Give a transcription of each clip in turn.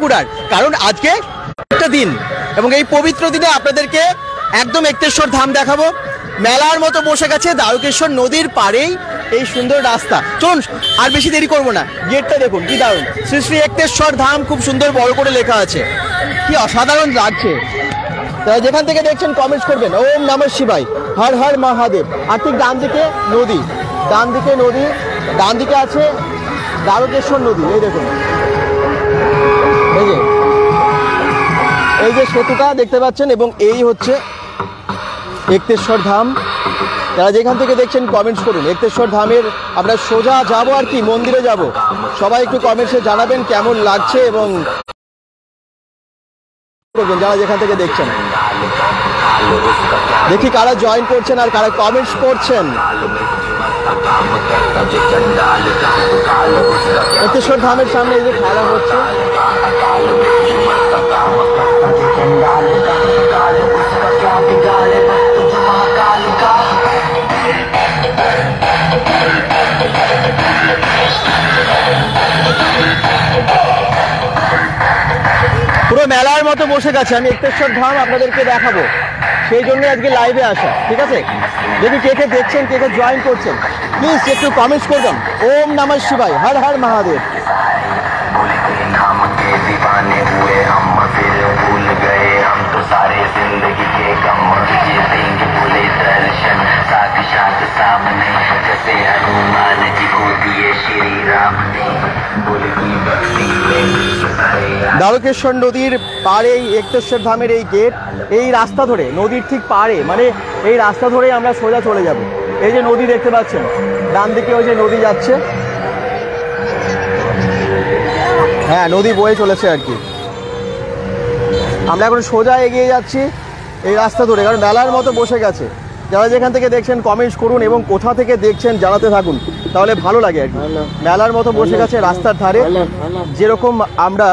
বাঁকুড়ার, কারণ আজকে একটা দিন এবং এই পবিত্র দিনে আপনাদেরকে একদম এক্তেশ্বর ধাম দেখাবো। মেলার মতো বসে গেছে দ্বারকেশ্বর নদীর পাড়েই এই সুন্দর রাস্তা। চলুন আর বেশি দেরি করবো না, গেটটা দেখুন কি দারুণ, শ্রী শ্রী এক্তেশ্বর ধাম খুব সুন্দর বড় করে লেখা আছে, কি অসাধারণ লাগছে। তাই যেখান থেকে দেখছেন কমেন্টস করবেন ওম নমঃ শিবায়, হর হর মহাদেব। আর ঠিক ডান দিকে নদী, ডান দিকে নদী, ডান দিকে আছে দ্বারকেশ্বর নদী। এই দেখুন, এই যে সেতুটা দেখতে পাচ্ছেন, এবং এই হচ্ছে এক্তেশ্বর ধাম। যারা যেখান থেকে দেখছেন কমেন্টস করুন। এক্তেশ্বর ধামের আমরা সোজা যাব আর কি মন্দিরে যাব, সবাই একটু কমেন্টসে জানাবেন কেমন লাগছে এবং করবেন যারা যেখান থেকে দেখছেন। দেখি কারা জয়েন করছেন আর কারা কমেন্টস করছেন। এক্তেশ্বর ধামের সামনে এই যে খেলা হচ্ছে, পুরো মেলার মতো বসে গেছে। আমি এক্তেশ্বর ধাম আপনাদেরকে দেখাবো, সেই জন্য আজকে লাইভে আসা। ঠিক আছে, যদি কে কে দেখছেন, কে কে জয়েন করছেন, প্লিজ একটু কমেন্টস করবেন। ওম নমঃ শিবায়, হর হর মহাদেব। দ্বারকেশ্বর নদীর পাড়ে এক্তেশ্বর ধামের এই গেট, এই রাস্তা ধরে নদীর ঠিক পাড়ে, মানে এই রাস্তা ধরে আমরা সোজা চলে যাব। এই যে নদী দেখতে পাচ্ছেন, ডান দিকে ওই যে নদী যাচ্ছে, হ্যাঁ নদী বয়ে চলেছে আর কি। আমরা এখন সোজা এগিয়ে যাচ্ছি এই রাস্তা ধরে, কারণ মেলার মতো বসে গেছে। যারা যেখান থেকে দেখছেন কমেন্টস করুন এবং কোথা থেকে দেখছেন জানাতে থাকুন, তাহলে ভালো লাগে আর কি। মেলার মতো বসে গেছে রাস্তার ধারে, যেরকম আমরা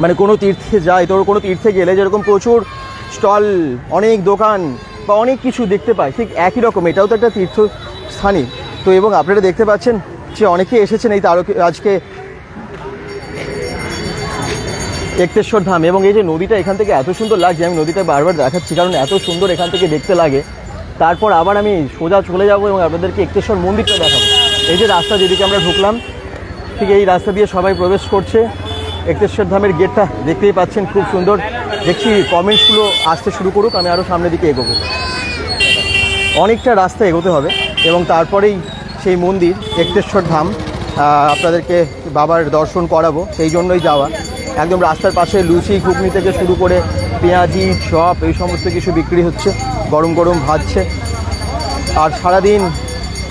মানে কোনো তীর্থে যাই, তো কোনো তীর্থে গেলে যেরকম প্রচুর স্টল, অনেক দোকান বা অনেক কিছু দেখতে পাই, ঠিক একই রকম এটাও তো একটা তীর্থস্থানই। তো এবং আপনারা দেখতে পাচ্ছেন যে অনেকে এসেছেন এই আজকে এক্তেশ্বর ধাম। এবং এই যে নদীটা এখান থেকে এত সুন্দর লাগছে, আমি নদীটা বারবার দেখাচ্ছি কারণ এত সুন্দর এখান থেকে দেখতে লাগে। তারপর আবার আমি সোজা চলে যাব এবং আপনাদেরকে এক্তেশ্বর মন্দিরটা দেখাবো। এই যে রাস্তা যেদিকে আমরা ঢুকলাম, ঠিক এই রাস্তা দিয়ে সবাই প্রবেশ করছে। এক্তেশ্বর ধামের গেটটা দেখতেই পাচ্ছেন, খুব সুন্দর। দেখছি কমেন্টসগুলো আসতে শুরু করুক, আমি আরও সামনের দিকে এগোবো। অনেকটা রাস্তা এগোতে হবে এবং তারপরেই সেই মন্দির এক্তেশ্বর ধাম আপনাদেরকে বাবার দর্শন করাবো, সেই জন্যই যাওয়া। একদম রাস্তার পাশে লুচি ঘুগনি থেকে শুরু করে পেঁয়াজি, চপ, এই সমস্ত কিছু বিক্রি হচ্ছে, গরম গরম ভাজছে। আর সারাদিন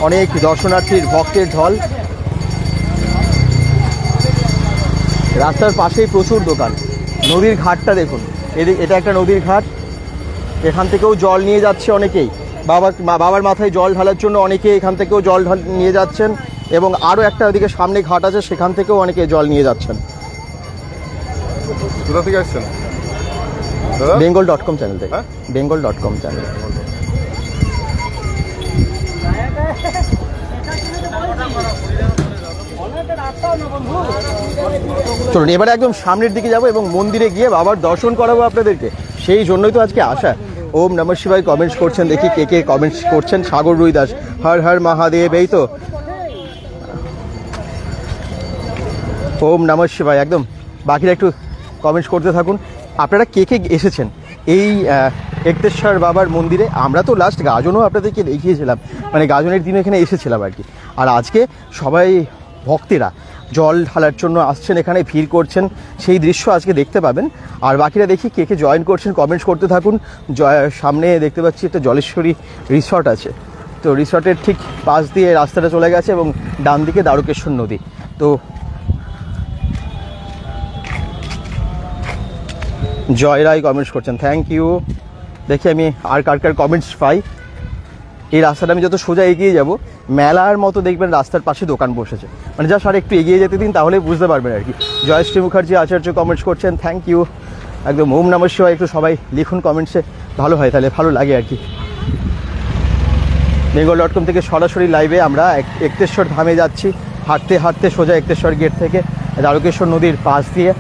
অনেক দর্শনার্থীর ভক্তের ঢল। রাস্তার পাশেই প্রচুর দোকান। নদীর ঘাটটা দেখুন, এটা একটা নদীর ঘাট, এখান থেকেও জল নিয়ে যাচ্ছে অনেকেই। বাবার মাথায় জল ঢালার জন্য অনেকে এখান থেকেও জল নিয়ে যাচ্ছেন, এবং আরও একটা ওদিকে সামনে ঘাট আছে, সেখান থেকেও অনেকে জল নিয়ে যাচ্ছেন। কোথা থেকে আসছেন? bengal.com চ্যানেল থেকে। bengal.com channel. চলুন এবারে একদম সামনের দিকে যাব এবং মন্দিরে গিয়ে বাবার দর্শন করাবো আপনাদেরকে, সেই জন্যই তো আজকে আসা। ওম নমঃ শিবায় কমেন্টস করছেন, দেখি কে কে কমেন্টস করছেন। সাগর রুই দাস, হর হর মহাদেব, এই তো ওম নমঃ শিবায়। একদম বাকিরা একটু কমেন্টস করতে থাকুন, আপনারা কে কে এসেছেন এই এক্তেশ্বর বাবার মন্দিরে। আমরা তো লাস্ট গাজনও আপনাদেরকে দেখিয়েছিলাম, মানে গাজনের দিন এখানে এসেছিলাম আর কি। আর আজকে সবাই ভক্তেরা জল ঢালার জন্য আসছেন, এখানে ভিড় করছেন, সেই দৃশ্য আজকে দেখতে পাবেন। আর বাকিরা দেখি কে কে জয়েন করছেন, কমেন্টস করতে থাকুন। সামনে দেখতে পাচ্ছি একটা জলেশ্বরী রিসর্ট আছে, তো রিসর্টের ঠিক পাশ দিয়ে রাস্তাটা চলে গেছে এবং ডান দিকে দ্বারকেশ্বর নদী। তো জয় রায় কমেন্টস করছেন, থ্যাংক ইউ। দেখি আমি আর কার কার কমেন্টস পাই। এই রাস্তাটা আমি যত সোজা এগিয়ে যাব, মেলার মতো দেখবেন রাস্তার পাশে দোকান বসেছে, মানে যা আর একটু এগিয়ে যেতে দিন, তাহলে বুঝতে পারবেন আর কি। জয়শ্রী মুখার্জি আচার্য কমেন্টস করছেন, থ্যাংক ইউ। একদম ওম নমঃ শিবায় একটু সবাই লিখুন কমেন্টসে, ভালো হয়, তাহলে ভালো লাগে আর কি। bengal.com থেকে সরাসরি লাইভে আমরা এক্তেশ্বর ধামে যাচ্ছি, হাঁটতে হাঁটতে সোজা এক্তেশ্বর গেট থেকে দ্বারকেশ্বর নদীর পাশ দিয়ে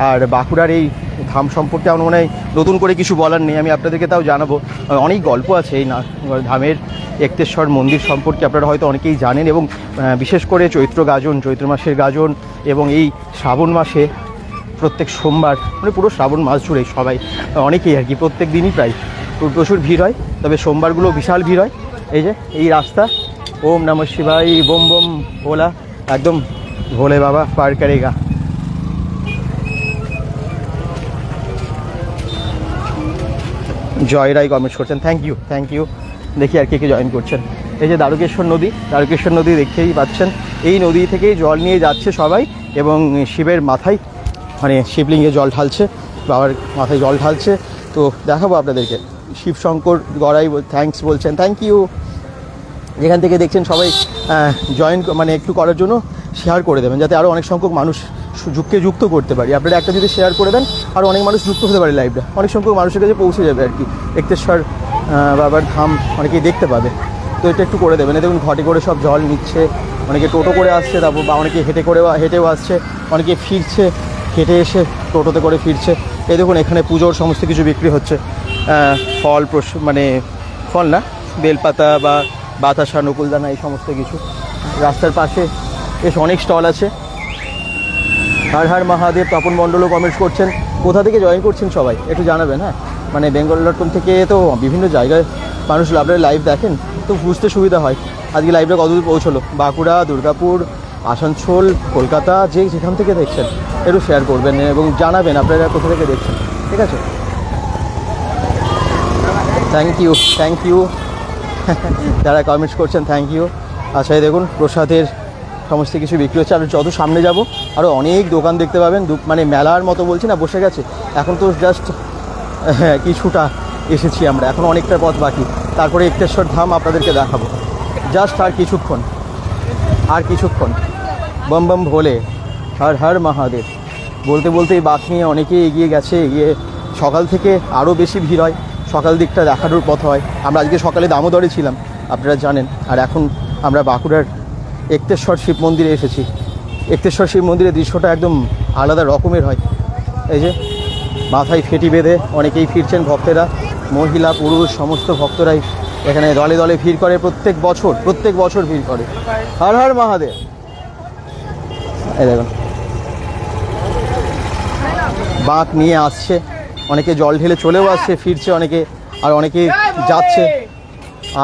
আর বাঁকুড়ার এই ধাম সম্পর্কে আমার মনে হয় নতুন করে কিছু বলার নেই, আমি আপনাদেরকে তাও জানাবো। অনেক গল্প আছে এই ধামের এক্তেশ্বর মন্দির সম্পর্কে, আপনারা হয়তো অনেকেই জানেন। এবং বিশেষ করে চৈত্র মাসের গাজন এবং এই শ্রাবণ মাসে প্রত্যেক সোমবার, মানে পুরো শ্রাবণ মাস জুড়ে সবাই অনেকেই আর কি প্রত্যেক দিনই প্রায় প্রচুর ভিড় হয়, তবে সোমবারগুলো বিশাল ভিড় হয়। এই যে এই রাস্তা, ওম নমঃ শিবায় বোম বোম ভোলা, একদম ভোলে বাবা পার করেগা। জয় রায় কমেন্ট করছেন, থ্যাংক ইউ। দেখি আর কে জয়েন করছেন। এই যে দ্বারকেশ্বর নদী দেখতেই পাচ্ছেন, এই নদী থেকেই জল নিয়ে যাচ্ছে সবাই এবং শিবের মাথায়, মানে শিবলিঙ্গে জল ঢালছে, বাবার মাথায় জল ঢালছে। তো দেখাবো আপনাদেরকে। শিবশঙ্কর গড়াই থ্যাঙ্কস বলছেন, থ্যাংক ইউ। যেখান থেকে দেখছেন সবাই জয়েন মানে একটু করার জন্য শেয়ার করে দেবেন, যাতে আরও অনেক সংখ্যক মানুষ যুক্ত করতে পারি। আপনারা একটা যদি শেয়ার করে দেন, আরও অনেক মানুষ যুক্ত হতে পারে লাইভটা, অনেক সংখ্যক মানুষের কাছে পৌঁছে যাবে আর কি। এক্তেশ্বর বাবার ধাম অনেকেই দেখতে পাবে, তো এটা একটু করে দেবেন। দেখুন ঘটে করে সব জল নিচ্ছে, অনেকে টোটো করে আসছে, তারপর বা অনেকে হেঁটেও আসছে, অনেকে ফিরছে, হেঁটে এসে টোটোতে করে ফিরছে। এই দেখুন এখানে পুজোর সমস্ত কিছু বিক্রি হচ্ছে, মানে ফল না, বেলপাতা বা বাতাসা, নকুলদানা, এই সমস্ত কিছু। রাস্তার পাশে বেশ অনেক স্টল আছে। হর হর মহাদেব। তপন মণ্ডলও কমেন্টস করছেন। কোথা থেকে জয়েন করছেন সবাই একটু জানাবেন। হ্যাঁ, মানে bengal.com থেকে তো বিভিন্ন জায়গায় মানুষ আপনারা লাইভ দেখেন, তো বুঝতে সুবিধা হয় আজকে লাইভটা কতদূর পৌঁছলো। বাঁকুড়া, দুর্গাপুর, আসানসোল, কলকাতা, যেখান থেকে দেখছেন একটু শেয়ার করবেন এবং জানাবেন আপনারা কোথা থেকে দেখছেন, ঠিক আছে? থ্যাংক ইউ যারা কমেন্টস করছেন, থ্যাংক ইউ। আচ্ছা, এই দেখুন প্রসাদের সমস্ত কিছু বিক্রি হচ্ছে। আর যত সামনে যাব আরও অনেক দোকান দেখতে পাবেন, মানে মেলার মতো বলছি না, বসে গেছে। এখন তো জাস্ট কিছুটা এসেছি আমরা, এখন অনেকটা পথ বাকি। তারপরে এক্তেশ্বর ধাম আপনাদেরকে দেখাবো, জাস্ট আর কিছুক্ষণ। বম বম ভোলে, হর হর মহাদেব বলতে বলতে এই বাঁক নিয়ে অনেকেই এগিয়ে গেছে। সকাল থেকে আরও বেশি ভিড় হয়, সকাল দিকটা দেখানোর পথ হয়। আমরা আজকে সকালে দামোদরে ছিলাম, আপনারা জানেন। আর এখন আমরা বাঁকুড়ার এক্তেশ্বর শিব মন্দিরে এসেছি। এক্তেশ্বর শিব মন্দিরের দৃশ্যটা একদম আলাদা রকমের হয়। এই যে মাথায় ফেটি বেঁধে অনেকেই ফিরছেন ভক্তেরা, মহিলা পুরুষ সমস্ত ভক্তরাই এখানে দলে দলে ভিড় করে, প্রত্যেক বছর ভিড় করে। হর হর মহাদেব। এই দেখুন বাঁক নিয়ে আসছে, অনেকে জল ঢেলে চলেও আসছে, ফিরছে অনেকে, আর অনেকে যাচ্ছে।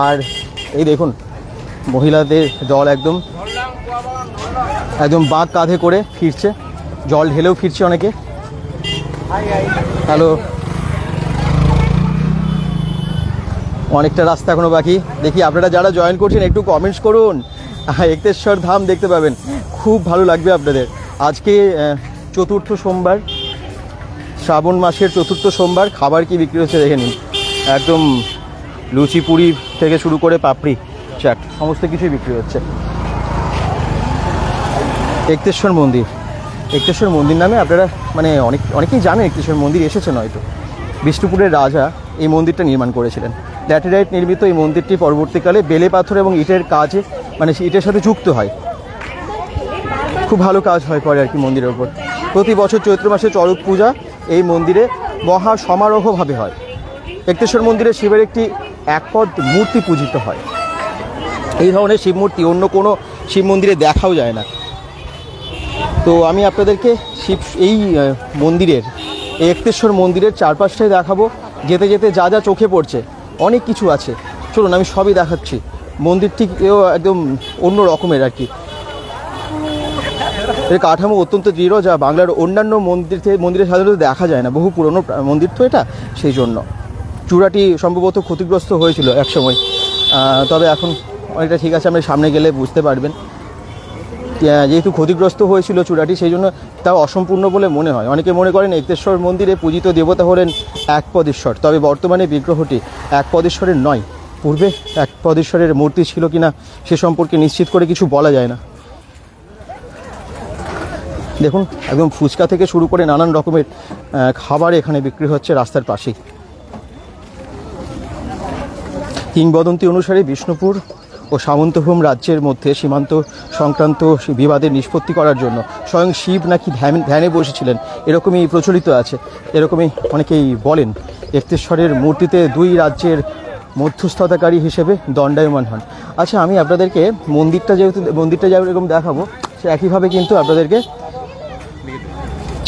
আর এই দেখুন মহিলাদের দল একদম বাঁক কাঁধে করে ফিরছে, জল ঢেলেও ফিরছে অনেকে। হ্যালো, অনেকটা রাস্তা এখনো বাকি। দেখি আপনারা যারা জয়েন করছেন একটু কমেন্টস করুন। এক্তেশ্বর ধাম দেখতে পাবেন, খুব ভালো লাগবে আপনাদের। আজকে চতুর্থ সোমবার, শ্রাবণ মাসের চতুর্থ সোমবার। খাবার কি বিক্রি হচ্ছে দেখে নিন, একদম লুচি পুরি থেকে শুরু করে পাপড়ি চাট সমস্ত কিছুই বিক্রি হচ্ছে। এক্তেশ্বর মন্দির নামে আপনারা মানে অনেকেই জানেন, এক্তেশ্বর মন্দির এসেছেন হয়তো। বিষ্ণুপুরের রাজা এই মন্দিরটা নির্মাণ করেছিলেন। ল্যাটেরাইট নির্মিত এই মন্দিরটি পরবর্তীকালে বেলে পাথর এবং ইটের কাজে, মানে ইটের সাথে যুক্ত হয়। খুব ভালো কাজ হয় পরে আর কি মন্দিরের ওপর। প্রতি বছর চৈত্র মাসে চড়ক পূজা এই মন্দিরে মহা সমারোহভাবে হয়। এক্তেশ্বর মন্দিরে শিবের একটি একপদ মূর্তি পূজিত হয়। এই ধরনের শিব মূর্তি অন্য কোনো শিব মন্দিরে দেখাও যায় না। তো আমি আপনাদেরকে এই মন্দিরের, এই এক্তেশ্বর মন্দিরের চারপাশটাই দেখাবো। যেতে যেতে যা যা চোখে পড়ছে অনেক কিছু আছে, চলুন আমি সবই দেখাচ্ছি। মন্দিরটিও একদম অন্য রকমের আর কি। এর কাঠামো অত্যন্ত দৃঢ়, যা বাংলার অন্যান্য মন্দিরে সাধারণত দেখা যায় না। বহু পুরনো মন্দির তো এটা, সেই জন্য। চূড়াটি সম্ভবত ক্ষতিগ্রস্ত হয়েছিল একসময়, তবে এখন অনেকটা ঠিক আছে। আপনি সামনে গেলে বুঝতে পারবেন। যেহেতু ক্ষতিগ্রস্ত হয়েছিল চূড়াটি, সেই জন্য তাও অসম্পূর্ণ বলে মনে হয়। অনেকে মনে করেন এক্তেশ্বর মন্দিরে পূজিত দেবতা হলেন একপদেশ্বর, তবে বর্তমানে বিগ্রহটি একপদেশ্বরের নয়। পূর্বে একপদেশ্বরের মূর্তি ছিল কিনা সে সম্পর্কে নিশ্চিত করে কিছু বলা যায় না। দেখুন একদম ফুচকা থেকে শুরু করে নানান রকমের খাবার এখানে বিক্রি হচ্ছে রাস্তার পাশেই। কিংবদন্তি অনুসারে বিষ্ণুপুর ও সামন্তভূম রাজ্যের মধ্যে সীমান্ত সংক্রান্ত বিবাদের নিষ্পত্তি করার জন্য স্বয়ং শিব নাকি ধ্যানে বসেছিলেন, এরকমই প্রচলিত আছে, এরকমই অনেকেই বলেন। একতেশ্বরের মূর্তিতে দুই রাজ্যের মধ্যস্থতাকারী হিসেবে দণ্ডায়মান হন। আচ্ছা, আমি আপনাদেরকে মন্দিরটা যেরকম দেখাবো, সে একইভাবে কিন্তু আপনাদেরকে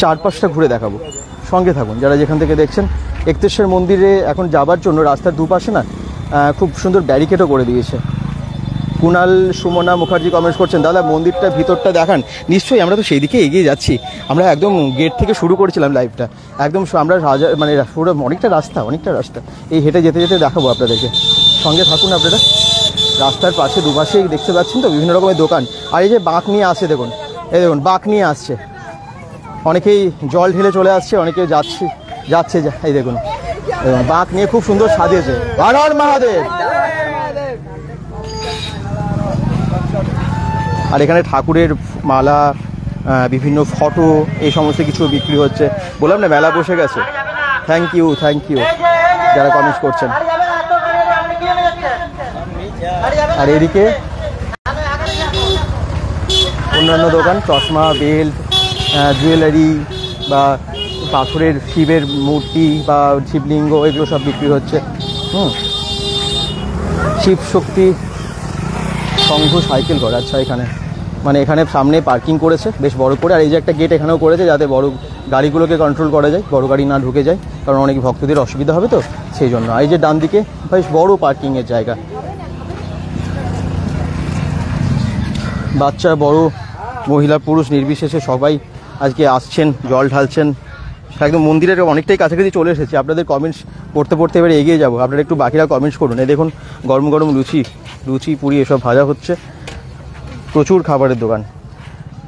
চারপাশটা ঘুরে দেখাবো। সঙ্গে থাকুন যারা যেখান থেকে দেখছেন। একতেশ্বর মন্দিরে এখন যাবার জন্য রাস্তার দুপাশে না খুব সুন্দর ব্যারিকেডও করে দিয়েছে। কুণাল সুমনা মুখার্জি কমেন্টস করছেন, দাদা মন্দিরটা ভিতরটা দেখান। নিশ্চয়ই, আমরা তো সেই দিকে এগিয়ে যাচ্ছি। আমরা একদম গেট থেকে শুরু করেছিলাম লাইভটা, একদম আমরা মানে পুরো অনেকটা রাস্তা এই হেঁটে যেতে যেতে দেখাবো আপনাদেরকে। সঙ্গে থাকুন আপনারা। রাস্তার পাশে দুপাশেই দেখতে পাচ্ছেন তো বিভিন্ন রকমের দোকান। আর এই যে বাঁক নিয়ে আসছে, দেখুন বাঁক নিয়ে আসছে, অনেকেই জল ঢেলে চলে আসছে, অনেকেই যাচ্ছে এই দেখুন বাঁক নিয়ে খুব সুন্দর সাজিয়েছে। হর হর মহাদেব। আর এখানে ঠাকুরের মালা, বিভিন্ন ফটো, এই সমস্ত কিছু বিক্রি হচ্ছে। বললাম না, মেলা বসে গেছে। থ্যাংক ইউ যারা কমেন্টস করছেন। আর এদিকে অন্যান্য দোকান, চশমা, বেল্ট, জুয়েলারি বা পাথরের শিবের মূর্তি বা শিবলিঙ্গ, এগুলো সব বিক্রি হচ্ছে। শিব শক্তি সংঘ সাইকেল ঘর। আচ্ছা, এখানে সামনে পার্কিং করেছে বেশ বড় করে। আর এই যে একটা গেট এখানেও করেছে, যাতে বড় গাড়িগুলোকে কন্ট্রোল করা যায়, বড় গাড়ি না ঢুকে যায়, কারণ অনেক ভক্তদের অসুবিধা হবে তো সেই জন্য। আর এই যে ডান দিকে বেশ বড় পার্কিংয়ের জায়গা। বাচ্চা বড় মহিলা পুরুষ নির্বিশেষে সবাই আজকে আসছেন, জল ঢালছেন। একদম মন্দিরের অনেকটাই কাছাকাছি চলে এসেছি। আপনাদের কমেন্টস পড়তে এবারে এগিয়ে যাবো। আপনারা একটু বাকিরা কমেন্টস করুন। এই দেখুন গরম গরম লুচি পুরি এসব ভাজা হচ্ছে। প্রচুর খাবারের দোকান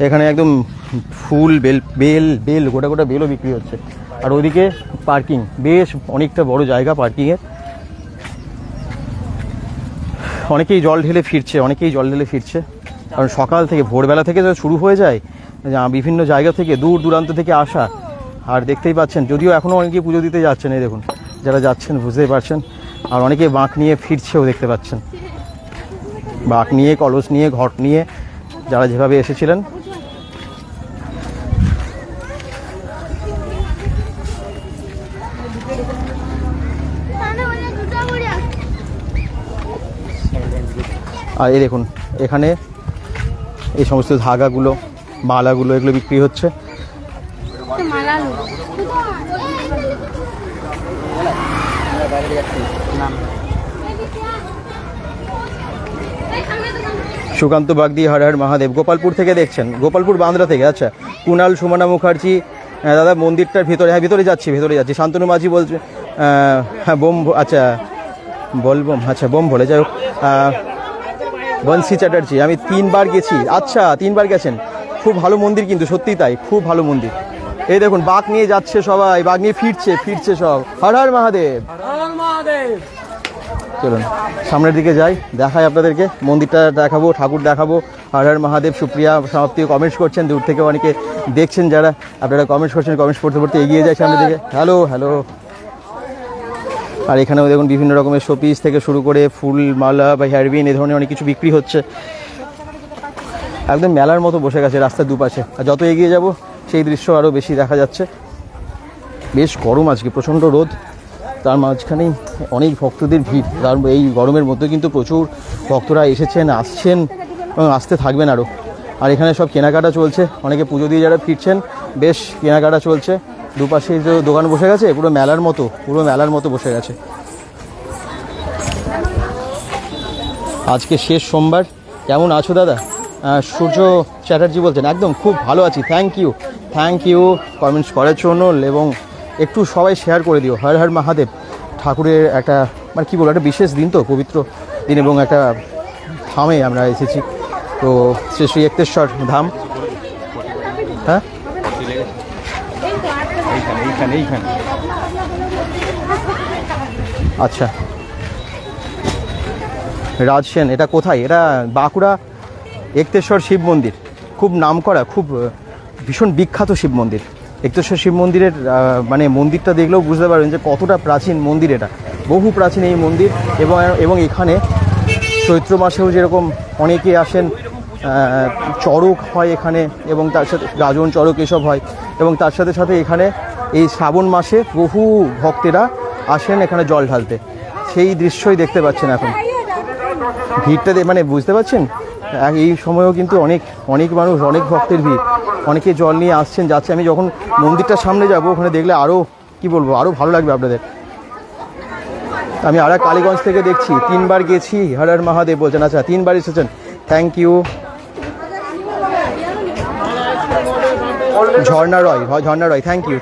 এখানে, একদম ফুল বেল গোটা বেলও বিক্রি হচ্ছে। আর ওদিকে পার্কিং, বেশ অনেকটা বড় জায়গা পার্কিংয়ের। অনেকেই জল ঢেলে ফিরছে, কারণ সকাল থেকে ভোরবেলা থেকে শুরু হয়ে যায়, বিভিন্ন জায়গা থেকে দূর দূরান্ত থেকে আসা। আর দেখতেই পাচ্ছেন, যদিও এখনও অনেকেই পুজো দিতে যাচ্ছেন, এই দেখুন যারা যাচ্ছেন বুঝতেই পারছেন। আর অনেকে বাঁক নিয়ে ফিরছেও, দেখতে পাচ্ছেন বাঁক নিয়ে, কলস নিয়ে, ঘট নিয়ে, যারা যেভাবে এসেছিলেন। আর এই দেখুন এখানে এই সমস্ত ধাগাগুলো, মালাগুলো, এগুলো বিক্রি হচ্ছে। সুকান্ত বাগদি, হর হর মহাদেব। গোপালপুর থেকে দেখছেন, গোপালপুর বান্দ্রা থেকে। আচ্ছা, কুণাল সুমনা মুখার্জি, দাদা মন্দিরটার ভিতরে, হ্যাঁ ভিতরে যাচ্ছি। শান্তনু মাঝি বলছে, হ্যাঁ বোম, আচ্ছা বলবম, আচ্ছা বোম বলে, যাই হোক। বংশী চ্যাটার্জি, আমি 3 বার গেছি। আচ্ছা, 3 বার গেছেন, খুব ভালো মন্দির কিন্তু, সত্যিই তাই, খুব ভালো মন্দির। এই দেখুন বাঁক নিয়ে যাচ্ছে সবাই, বাঁক নিয়ে ফিরছে সব। হর হর মহাদেব। চলুন সামনের দিকে যাই, দেখাই আপনাদেরকে, মন্দিরটা দেখাবো, ঠাকুর দেখাবো। হর হর মহাদেব। সুপ্রিয়া সমাপ্তি কমেন্টস করছেন, দূর থেকে অনেকে দেখছেন যারা, আপনারা কমেন্টস করছেন, কমেন্টস পড়তে এগিয়ে যায় সামনের দিকে। হ্যালো। আর এখানেও দেখুন বিভিন্ন রকমের শোপিস থেকে শুরু করে ফুল মালা বা হেয়ারবিন, এই ধরনের অনেক কিছু বিক্রি হচ্ছে। একদম মেলার মতো বসে গেছে রাস্তার দুপাশে। আর যত এগিয়ে যাব সেই দৃশ্য আরও বেশি দেখা যাচ্ছে। বেশ গরম আজকে, প্রচণ্ড রোদ, তার মাঝখানেই অনেক ভক্তদের ভিড়। তার এই গরমের মধ্যে কিন্তু প্রচুর ভক্তরা এসেছেন, আসছেন এবং আসতে থাকবেন আরও। আর এখানে সব কেনাকাটা চলছে, অনেকে পুজো দিয়ে যারা ফিরছেন, বেশ কেনাকাটা চলছে। দুপাশে যে দোকান বসে গেছে, পুরো মেলার মতো বসে গেছে। আজকে শেষ সোমবার। কেমন আছো দাদা? সূর্য চ্যাটার্জি বলছেন, একদম খুব ভালো আছি, থ্যাংক ইউ কমেন্টস করার জন্য। এবং একটু সবাই শেয়ার করে দিও। হর হর মহাদেব। ঠাকুরের একটা মানে কী বলবো, একটা বিশেষ দিন তো, পবিত্র দিন, এবং একটা ধামে আমরা এসেছি, তো শ্রী একতেশ্বর ধাম। হ্যাঁ, এইখানে। আচ্ছা, রাজ সেন, এটা কোথায়? এটা বাঁকুড়া একতেশ্বর শিব মন্দির, খুব নামকরা, খুব ভীষণ বিখ্যাত শিব মন্দির। একতেশ্বর শিব মন্দিরের মানে মন্দিরটা দেখলেও বুঝতে পারবেন যে কতটা প্রাচীন মন্দির। এটা বহু প্রাচীন এই মন্দির। এবং এখানে চৈত্র মাসেও যেরকম অনেকে আসেন, চড়ক হয় এখানে এবং তার সাথে গাজন চড়ক এসব হয়, এবং তার সাথে সাথে এখানে এই শ্রাবণ মাসে বহু ভক্তেরা আসেন এখানে জল ঢালতে। সেই দৃশ্যই দেখতে পাচ্ছেন এখন। ভিড়টা মানে বুঝতে পারছেন, এই সময়ও কিন্তু অনেক অনেক মানুষ, অনেক ভক্তের ভিড়, অনেকে জল নিয়ে আসছেন যাচ্ছে। আমি যখন মন্দিরটার সামনে যাব ওখানে দেখলে আরও কি বলবো, আরও ভালো লাগবে আপনাদের। আমি আর কালীগঞ্জ থেকে দেখছি, 3 বার গেছি। হর হর মহাদেব বলছেন, আচ্ছা 3 বার এসেছেন, thank you. Jharna Roy, thank you.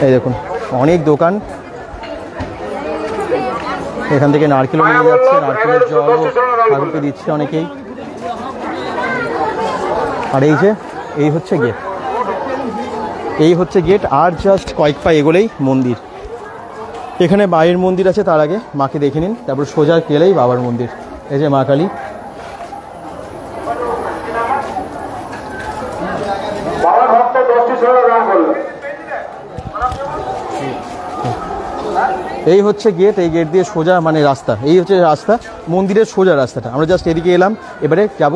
এই দেখুন অনেক দোকান, এখান থেকে নারকেলও নিয়ে যাচ্ছে, নারকেলের জলও ঠাকুরকে দিচ্ছে অনেকেই। আর এই হচ্ছে গেট, আর জাস্ট কয়েক পা এগোলেই মন্দির। এখানে মায়ের মন্দির আছে, তার আগে মাকে দেখে নিন, তারপর সোজা গেলেই বাবার মন্দির। এই যে মা কালী। এই হচ্ছে গেট, এই গেট দিয়ে সোজা মানে রাস্তা, এই হচ্ছে রাস্তা, মন্দিরের সোজা রাস্তাটা। আমরা জাস্ট এদিকে এলাম, এবারে যাব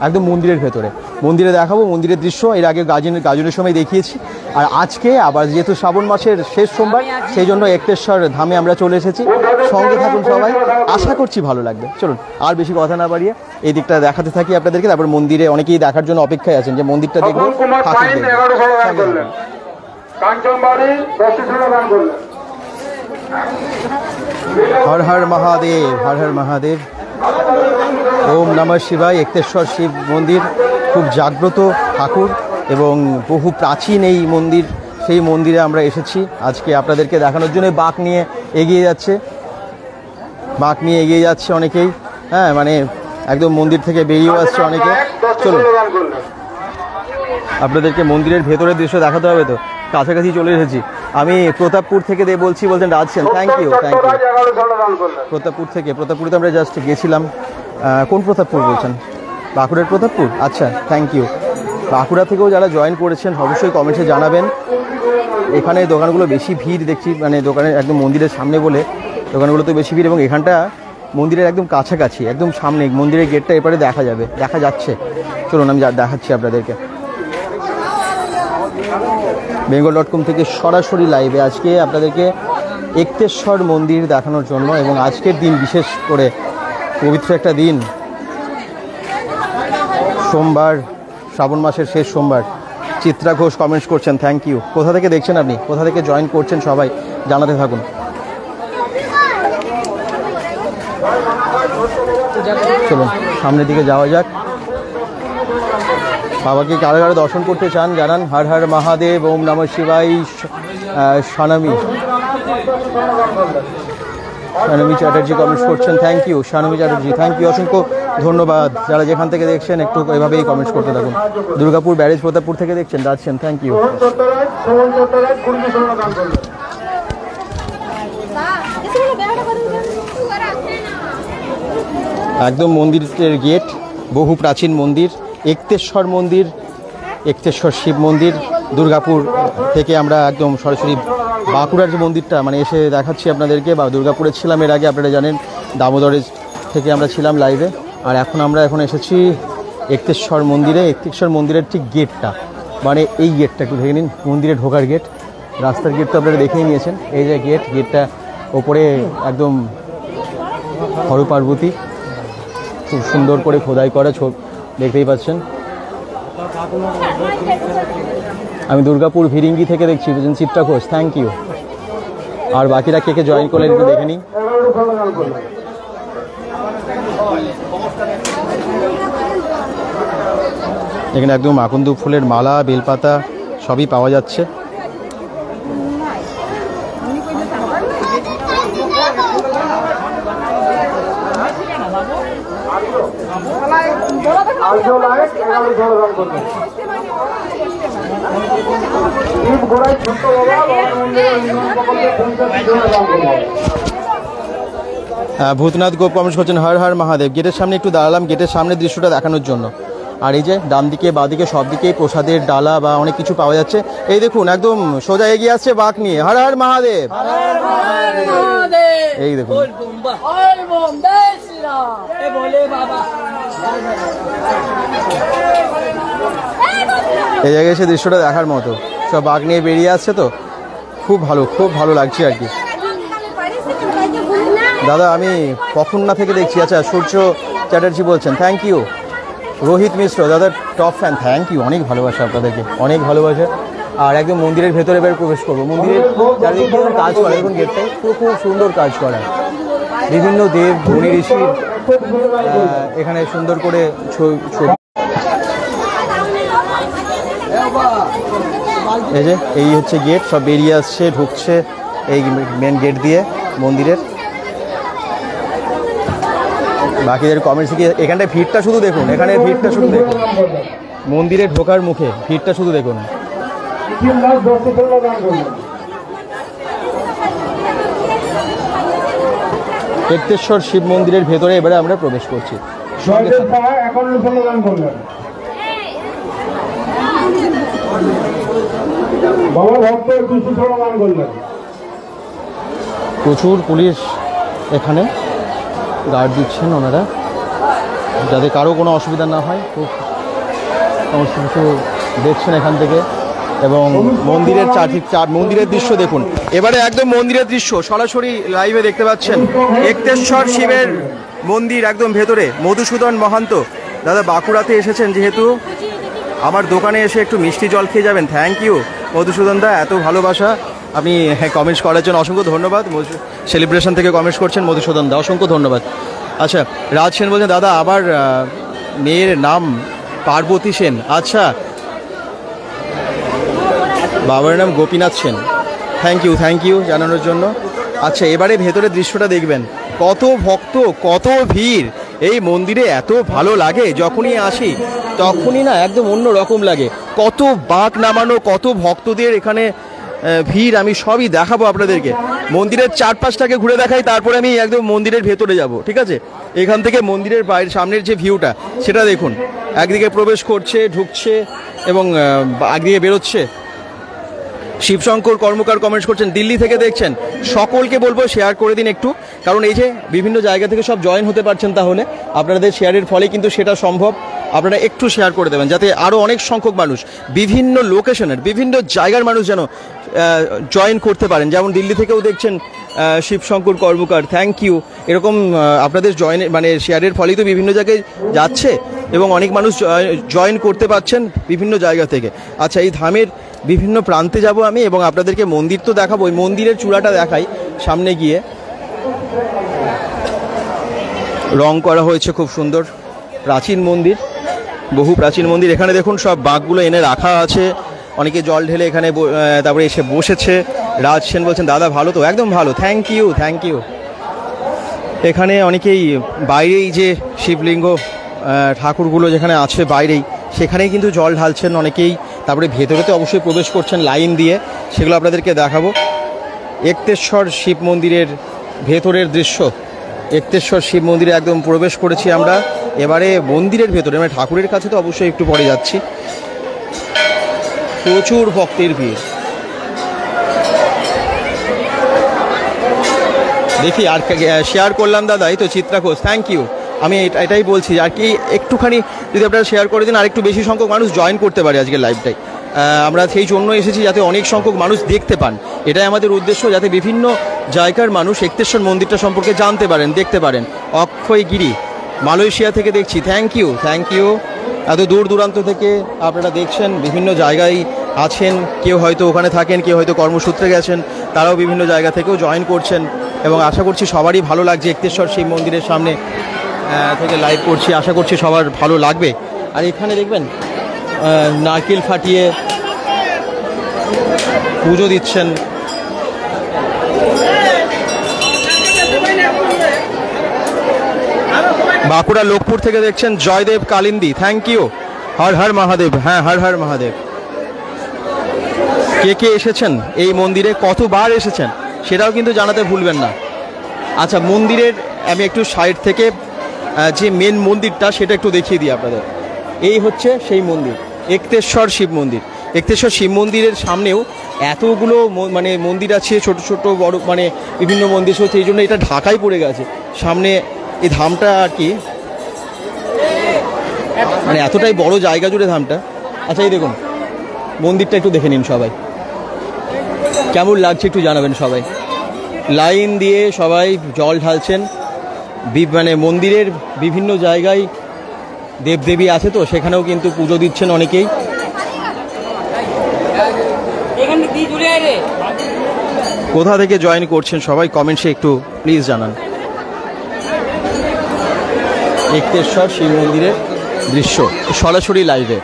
একদম মন্দিরের ভেতরে, মন্দিরে দেখাবো মন্দিরের দৃশ্য। এর আগে গাজনের সময় দেখিয়েছি। আর আজকে আবার যেহেতু শ্রাবণ মাসের শেষ সোমবার, সেই জন্য এক্তেশ্বর ধামে আমরা চলে এসেছি। সঙ্গে থাকুন সবাই, আশা করছি ভালো লাগবে। চলুন আর বেশি কথা না বাড়িয়ে এই দিকটা দেখাতে থাকি আপনাদেরকে। তারপর মন্দিরে অনেকেই দেখার জন্য অপেক্ষায় আছেন যে মন্দিরটা দেখবো, হর হর মহাদেব, হর হর মহাদেব, ওম নমঃ শিবায়। এক্তেশ্বর শিব মন্দির খুব জাগ্রত ঠাকুর এবং বহু প্রাচীন এই মন্দির। সেই মন্দিরে আমরা এসেছি আজকে আপনাদেরকে দেখানোর জন্য। বাঁক নিয়ে এগিয়ে যাচ্ছে অনেকেই, হ্যাঁ, মানে একদম মন্দির থেকে বেরিয়েও আসছে অনেকে। চলুন আপনাদেরকে মন্দিরের ভেতরের দৃশ্য দেখাতে হবে, তো কাছাকাছি চলে এসেছি। আমি প্রতাপপুর থেকে বলছেন রাজসেন, থ্যাংক ইউ। প্রতাপপুরে তো আমরা জাস্ট গেছিলাম। কোন প্রতাপপুর বলছেন? বাঁকুড়ার প্রতাপপুর, আচ্ছা থ্যাংক ইউ। বাঁকুড়া থেকেও যারা জয়েন করেছেন অবশ্যই কমেন্টসে জানাবেন। এখানে দোকানগুলো বেশি ভিড় দেখছি, মানে দোকানের একদম মন্দিরের সামনে বলে দোকানগুলো তো বেশি ভিড়, এবং এখানটা মন্দিরের একদম কাছাকাছি, একদম সামনে মন্দিরের গেটটা এপারে দেখা যাচ্ছে। চলুন আমি দেখাচ্ছি আপনাদেরকে। bengal.com থেকে সরাসরি লাইভে আজকে আপনাদেরকে এক্তেশ্বর মন্দির দেখানোর জন্য, এবং আজকের দিন বিশেষ করে পবিত্র একটা দিন, সোমবার, শ্রাবণ মাসের শেষ সোমবার। চিত্রা ঘোষ কমেন্টস করছেন, থ্যাংক ইউ। কোথা থেকে দেখছেন আপনি, কোথা থেকে জয়েন করছেন সবাই জানাতে থাকুন। চলুন সামনের দিকে যাওয়া যাক। বাবাকে কারো দর্শন করতে চান জানান। হর হর মহাদেব, ওম নমঃ শিবায়। শানমী চ্যাটার্জি কমেন্টস করছেন, thank you. Shanmi Chatterjee, thank you, অসংখ্য ধন্যবাদ। যারা যেখান থেকে দেখছেন একটু এভাবেই কমেন্টস করতে থাকুন। দুর্গাপুর ব্যারেজ প্রতাপপুর থেকে দেখছেন, যাচ্ছেন, থ্যাংক ইউ। একদম মন্দিরের গেট, বহু প্রাচীন মন্দির, এক্তেশ্বর মন্দির, এক্তেশ্বর শিব মন্দির। দুর্গাপুর থেকে আমরা একদম সরাসরি বাঁকুড়ার যে মন্দিরটা মানে এসে দেখাচ্ছি আপনাদেরকে। বা দুর্গাপুরে ছিলাম এর আগে, আপনারা জানেন, দামোদরের থেকে আমরা ছিলাম লাইভে। আর এখন এসেছি এক্তেশ্বর মন্দিরে। এক্তেশ্বর মন্দিরের ঠিক গেটটা, মানে এই গেটটা একটু দেখে নিন, মন্দিরে ঢোকার গেট। রাস্তার গেট তো আপনারা দেখেই নিয়েছেন। এই যে গেটটা ওপরে একদম হর পার্বতী, খুব সুন্দর করে খোদাই করা, দেখতেই পাচ্ছেন। আমি দুর্গাপুর ভিরিঙ্গি থেকে দেখছি, বুঝলেন, চিত্রা ঘোষ, থ্যাংক ইউ। আর বাকিরা কে জয়েন করলেন একটু দেখে নিই। এখানে একদম আকন্দ ফুলের মালা, বেলপাতা সবই পাওয়া যাচ্ছে। ভূতনাথ গোপ কমেন্ট করছেন, হর হর মহাদেব। গেটের সামনে একটু দাঁড়ালাম গেটের সামনের দৃশ্যটা দেখানোর জন্য। আর এই যে ডান দিকে বাঁ দিকে সব দিকেই প্রসাদের ডালা বা অনেক কিছু পাওয়া যাচ্ছে। এই দেখুন একদম সোজা এগিয়ে আসছে বাঁক নিয়ে, হর হর মহাদেব। এই দেখুন এই জায়গায় এসে দৃশ্যটা দেখার মতো, সব বাঘ নিয়ে বেরিয়ে আসছে তো, খুব ভালো লাগছে আর কি। দাদা আমি কখননা থেকে দেখছি। আচ্ছা সূর্য চ্যাটার্জি বলছেন থ্যাংক ইউ। রোহিত মিশ্র দাদা টপ ফ্যান, থ্যাংক ইউ, অনেক ভালোবাসা আপনাদেরকে, অনেক ভালোবাসা। আর একদম মন্দিরের ভেতরে এবার প্রবেশ করবো। মন্দিরের চারিদিকে কাজ করা, দেখুন গেটটাই খুব সুন্দর কাজ করা, বিভিন্ন দেব মুনি ঋষির এখানে সুন্দর করে ছবি। এই যে এই হচ্ছে গেট, সব বেরিয়ে আসছে ঢুকছে এই মেন গেট দিয়ে মন্দিরের। বাকিদের কমেন্টস কি এখানটায় ভিড়টা শুধু দেখুন, এখানে ভিড়টা শুধু দেখুন, মন্দিরে ঢোকার মুখে ভিড়টা শুধু দেখুন। একতেশ্বর শিব মন্দিরের ভেতরে এবারে আমরা প্রবেশ করছি। প্রচুর পুলিশ এখানে গার্ড দিচ্ছেন ওনারা, যাতে কারো কোনো অসুবিধা না হয়। খুব সমস্ত কিছু দেখছেন এখান থেকে। এবং মন্দিরের মন্দিরের দৃশ্য দেখুন এবারে, একদম মন্দিরের দৃশ্য সরাসরি লাইভে দেখতে পাচ্ছেন। একতেশ্বর শিবের মন্দির একদম ভেতরে। মধুসূদন মহান্ত দাদা বাঁকুড়াতে এসেছেন যেহেতু, আমার দোকানে এসে একটু মিষ্টি জল খেয়ে যাবেন। থ্যাংক ইউ মধুসূদন দা, এত ভালোবাসা। আপনি কমেন্টস করার জন্য অসংখ্য ধন্যবাদ। সেলিব্রেশন থেকে কমেন্টস করছেন মধুসূদন দা, অসংখ্য ধন্যবাদ। আচ্ছা রাজ সেন বলছেন দাদা আবার মেয়ের নাম পার্বতী সেন। আচ্ছা বাবার নাম গোপীনাথ সেন। থ্যাংক ইউ জানানোর জন্য। আচ্ছা এবারে ভেতরের দৃশ্যটা দেখবেন, কত ভক্ত, কত ভিড় এই মন্দিরে। এত ভালো লাগে যখনই আসি, তখনই না একদম অন্য রকম লাগে। কত বাঁক নামানো, কত ভক্তদের এখানে ভিড়, আমি সবই দেখাবো আপনাদেরকে। মন্দিরের চারপাশটাকে ঘুরে দেখাই, তারপরে আমি একদম মন্দিরের ভেতরে যাব, ঠিক আছে? এখান থেকে মন্দিরের বাইরের সামনের যে ভিউটা সেটা দেখুন। একদিকে প্রবেশ করছে, ঢুকছে এবং একদিকে বেরোচ্ছে। শিবশঙ্কর কর্মকার কমেন্টস করছেন দিল্লি থেকে দেখছেন। সকলকে বলবো শেয়ার করে দিন একটু, কারণ এই যে বিভিন্ন জায়গা থেকে সব জয়েন হতে পারছেন, তাহলে আপনাদের শেয়ারের ফলে কিন্তু সেটা সম্ভব। আপনারা একটু শেয়ার করে দেবেন যাতে আরও অনেক সংখ্যক মানুষ, বিভিন্ন লোকেশনের বিভিন্ন জায়গার মানুষ যেন জয়েন করতে পারেন। যেমন দিল্লি থেকেও দেখছেন শিবশঙ্কর কর্মকার, থ্যাংক ইউ। এরকম আপনাদের শেয়ারের ফলেই তো বিভিন্ন জায়গায় যাচ্ছে এবং অনেক মানুষ জয়েন করতে পারছেন বিভিন্ন জায়গা থেকে। আচ্ছা এই ধামের বিভিন্ন প্রান্তে যাব আমি এবং আপনাদেরকে মন্দির তো দেখাবো। ওই মন্দিরের চূড়াটা দেখাই সামনে গিয়ে। রং করা হয়েছে খুব সুন্দর, প্রাচীন মন্দির, বহু প্রাচীন মন্দির। এখানে দেখুন সব বাঁকগুলো এনে রাখা আছে, অনেকে জল ঢেলে এখানে তারপরে এসে বসেছে। রাজ সেন বলছেন দাদা ভালো তো, একদম ভালো, থ্যাংক ইউ। এখানে অনেকেই বাইরেই যে শিবলিঙ্গ ঠাকুরগুলো যেখানে আছে বাইরেই, সেখানেই কিন্তু জল ঢালছেন অনেকেই। তারপরে ভেতরে তো অবশ্যই প্রবেশ করছেন লাইন দিয়ে, সেগুলো আপনাদেরকে দেখাবো। একতেশ্বর শিব মন্দিরের ভেতরের দৃশ্য। একতেশ্বর শিব মন্দিরে একদম প্রবেশ করেছি আমরা। এবারে মন্দিরের ভেতরে, মানে ঠাকুরের কাছে তো অবশ্যই একটু পরে যাচ্ছি। প্রচুর ভক্তের ভিড় দেখি। আর শেয়ার করলাম দাদা, এই তো চিত্রা ঘোষ, থ্যাংক ইউ। আমি এটাই বলছি আর কি, একটুখানি যদি আপনারা শেয়ার করে দিন, আর একটু বেশি সংখ্যক মানুষ জয়েন করতে পারে আজকের লাইভটাই। আমরা সেই জন্য এসেছি যাতে অনেক সংখ্যক মানুষ দেখতে পান, এটাই আমাদের উদ্দেশ্য, যাতে বিভিন্ন জায়গার মানুষ একতেশ্বর মন্দিরটা সম্পর্কে জানতে পারেন, দেখতে পারেন। অক্ষয়গিরি মালয়েশিয়া থেকে দেখছি, থ্যাংক ইউ। এত দূর দূরান্ত থেকে আপনারা দেখছেন, বিভিন্ন জায়গায় আছেন, কেউ হয়তো ওখানে থাকেন, কেউ হয়তো কর্মসূত্রে গেছেন, তারাও বিভিন্ন জায়গা থেকেও জয়েন করছেন এবং আশা করছি সবারই ভালো লাগছে। একতেশ্বর শিব মন্দিরের সামনে থেকে লাইভ করছি, আশা করছি সবার ভালো লাগবে। আর এখানে দেখবেন নারকেল ফাটিয়ে পুজো দিচ্ছেন। বাঁকুড়া লোকপুর থেকে দেখছেন জয়দেব কালিন্দি, থ্যাংক ইউ। হর হর মহাদেব, হ্যাঁ হর হর মহাদেব। কে এসেছেন এই মন্দিরে, কতবার এসেছেন সেটাও কিন্তু জানাতে ভুলবেন না। আচ্ছা মন্দিরের আমি একটু সাইড থেকে যে মেন মন্দিরটা সেটা একটু দেখিয়ে দিই আপনাদের। এই হচ্ছে সেই মন্দির, একতেশ্বর শিব মন্দির। একতেশ্বর শিব মন্দিরের সামনেও এতগুলো মানে মন্দির আছে, ছোট ছোট বড় মানে বিভিন্ন মন্দির হচ্ছে, এই জন্য এটা ঢাকায় পড়ে গেছে সামনে এই ধামটা আর কি, মানে এতটাই বড় জায়গা জুড়ে ধামটা। আচ্ছা এই দেখুন মন্দিরটা একটু দেখে নিন সবাই, কেমন লাগছে একটু জানাবেন সবাই। লাইন দিয়ে সবাই জল ঢালছেন, মানে মন্দিরের বিভিন্ন জায়গায় দেবদেবী আছে তো সেখানেও কিন্তু পুজো দিচ্ছেন অনেকেই। কোথা থেকে জয়েন করছেন সবাই কমেন্টসে একটু প্লিজ জানান। একতেশ্বর শিব মন্দিরের দৃশ্য সরাসরি লাইভে।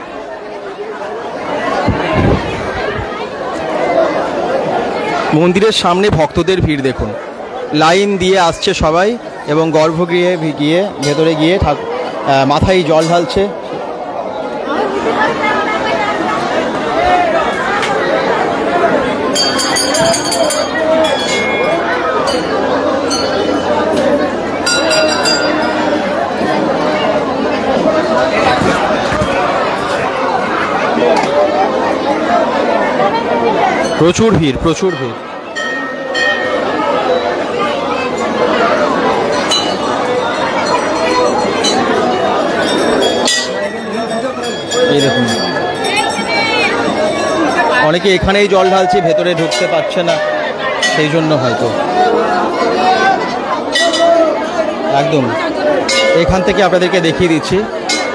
মন্দিরের সামনে ভক্তদের ভিড় দেখুন, লাইন দিয়ে আসছে সবাই এবং গর্ভগৃহে গিয়ে ভেতরে গিয়ে মাথায় জল ঢালছে। প্রচুর ভিড়, প্রচুর ভিড়। এই দেখুন অনেকে এখানেই জল ঢালছে, ভেতরে ঢুকতে পারছে না, সেই জন্য হয়তো। একদম এখান থেকে আপনাদেরকে দেখিয়ে দিচ্ছি,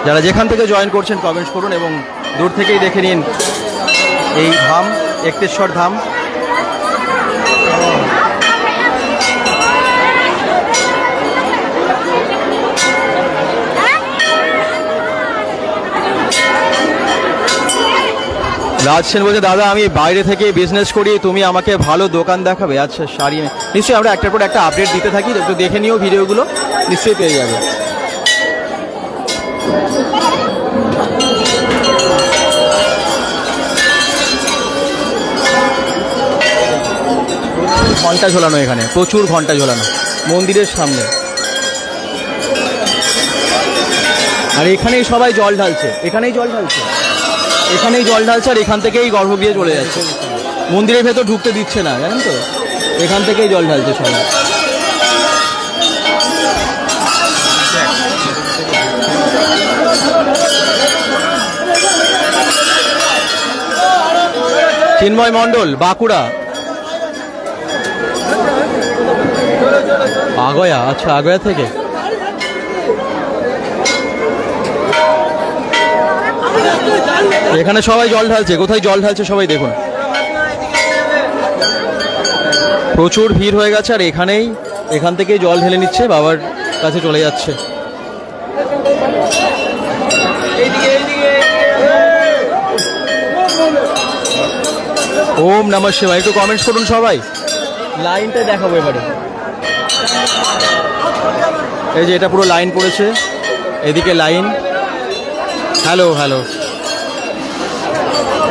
যারা যেখান থেকে জয়েন করছেন কমেন্টস করুন এবং দূর থেকেই দেখে নিন এই ধাম, একতেশ্বর ধাম। রাজ সেন বলছে দাদা আমি বাইরে থেকে বিজনেস করি, তুমি আমাকে ভালো দোকান দেখাবে? আচ্ছা শাড়ি নিশ্চয়ই আমরা একটার পর একটা আপডেট দিতে থাকি, একটু দেখে নিও ভিডিওগুলো, নিশ্চয়ই পেয়ে যাবে। ঘন্টা ঝোলানো, এখানে প্রচুর ঘন্টা ঝোলানো মন্দিরের সামনে, আর এখানেই সবাই জল ঢালছে, এখানেই জল ঢালছে, এখানেই জল ঢালছে, আর এখান থেকেই গর্ভগৃহে চলে যাচ্ছে, মন্দিরের ভেতর ঢুকতে দিচ্ছে না, জানেন তো, এখান থেকেই জল ঢালছে সবাই। চিন্ময় মণ্ডল, বাঁকুড়া। আগয়া, আচ্ছা আগয়া থেকে। এখানে সবাই জল ঢালছে, কোথায় জল ঢালছে সবাই দেখুন, প্রচুর ভিড় হয়ে গেছে, আর এখানেই এখান থেকেই জল ঢেলে নিচ্ছে, বাবার কাছে চলে যাচ্ছে। ওম নমঃ শিবায়, একটু কমেন্টস করুন সবাই, লাইনটা দেখাবো এবারে। এই যে এটা পুরো লাইন পড়েছে, এদিকে লাইন, হ্যালো হ্যালো,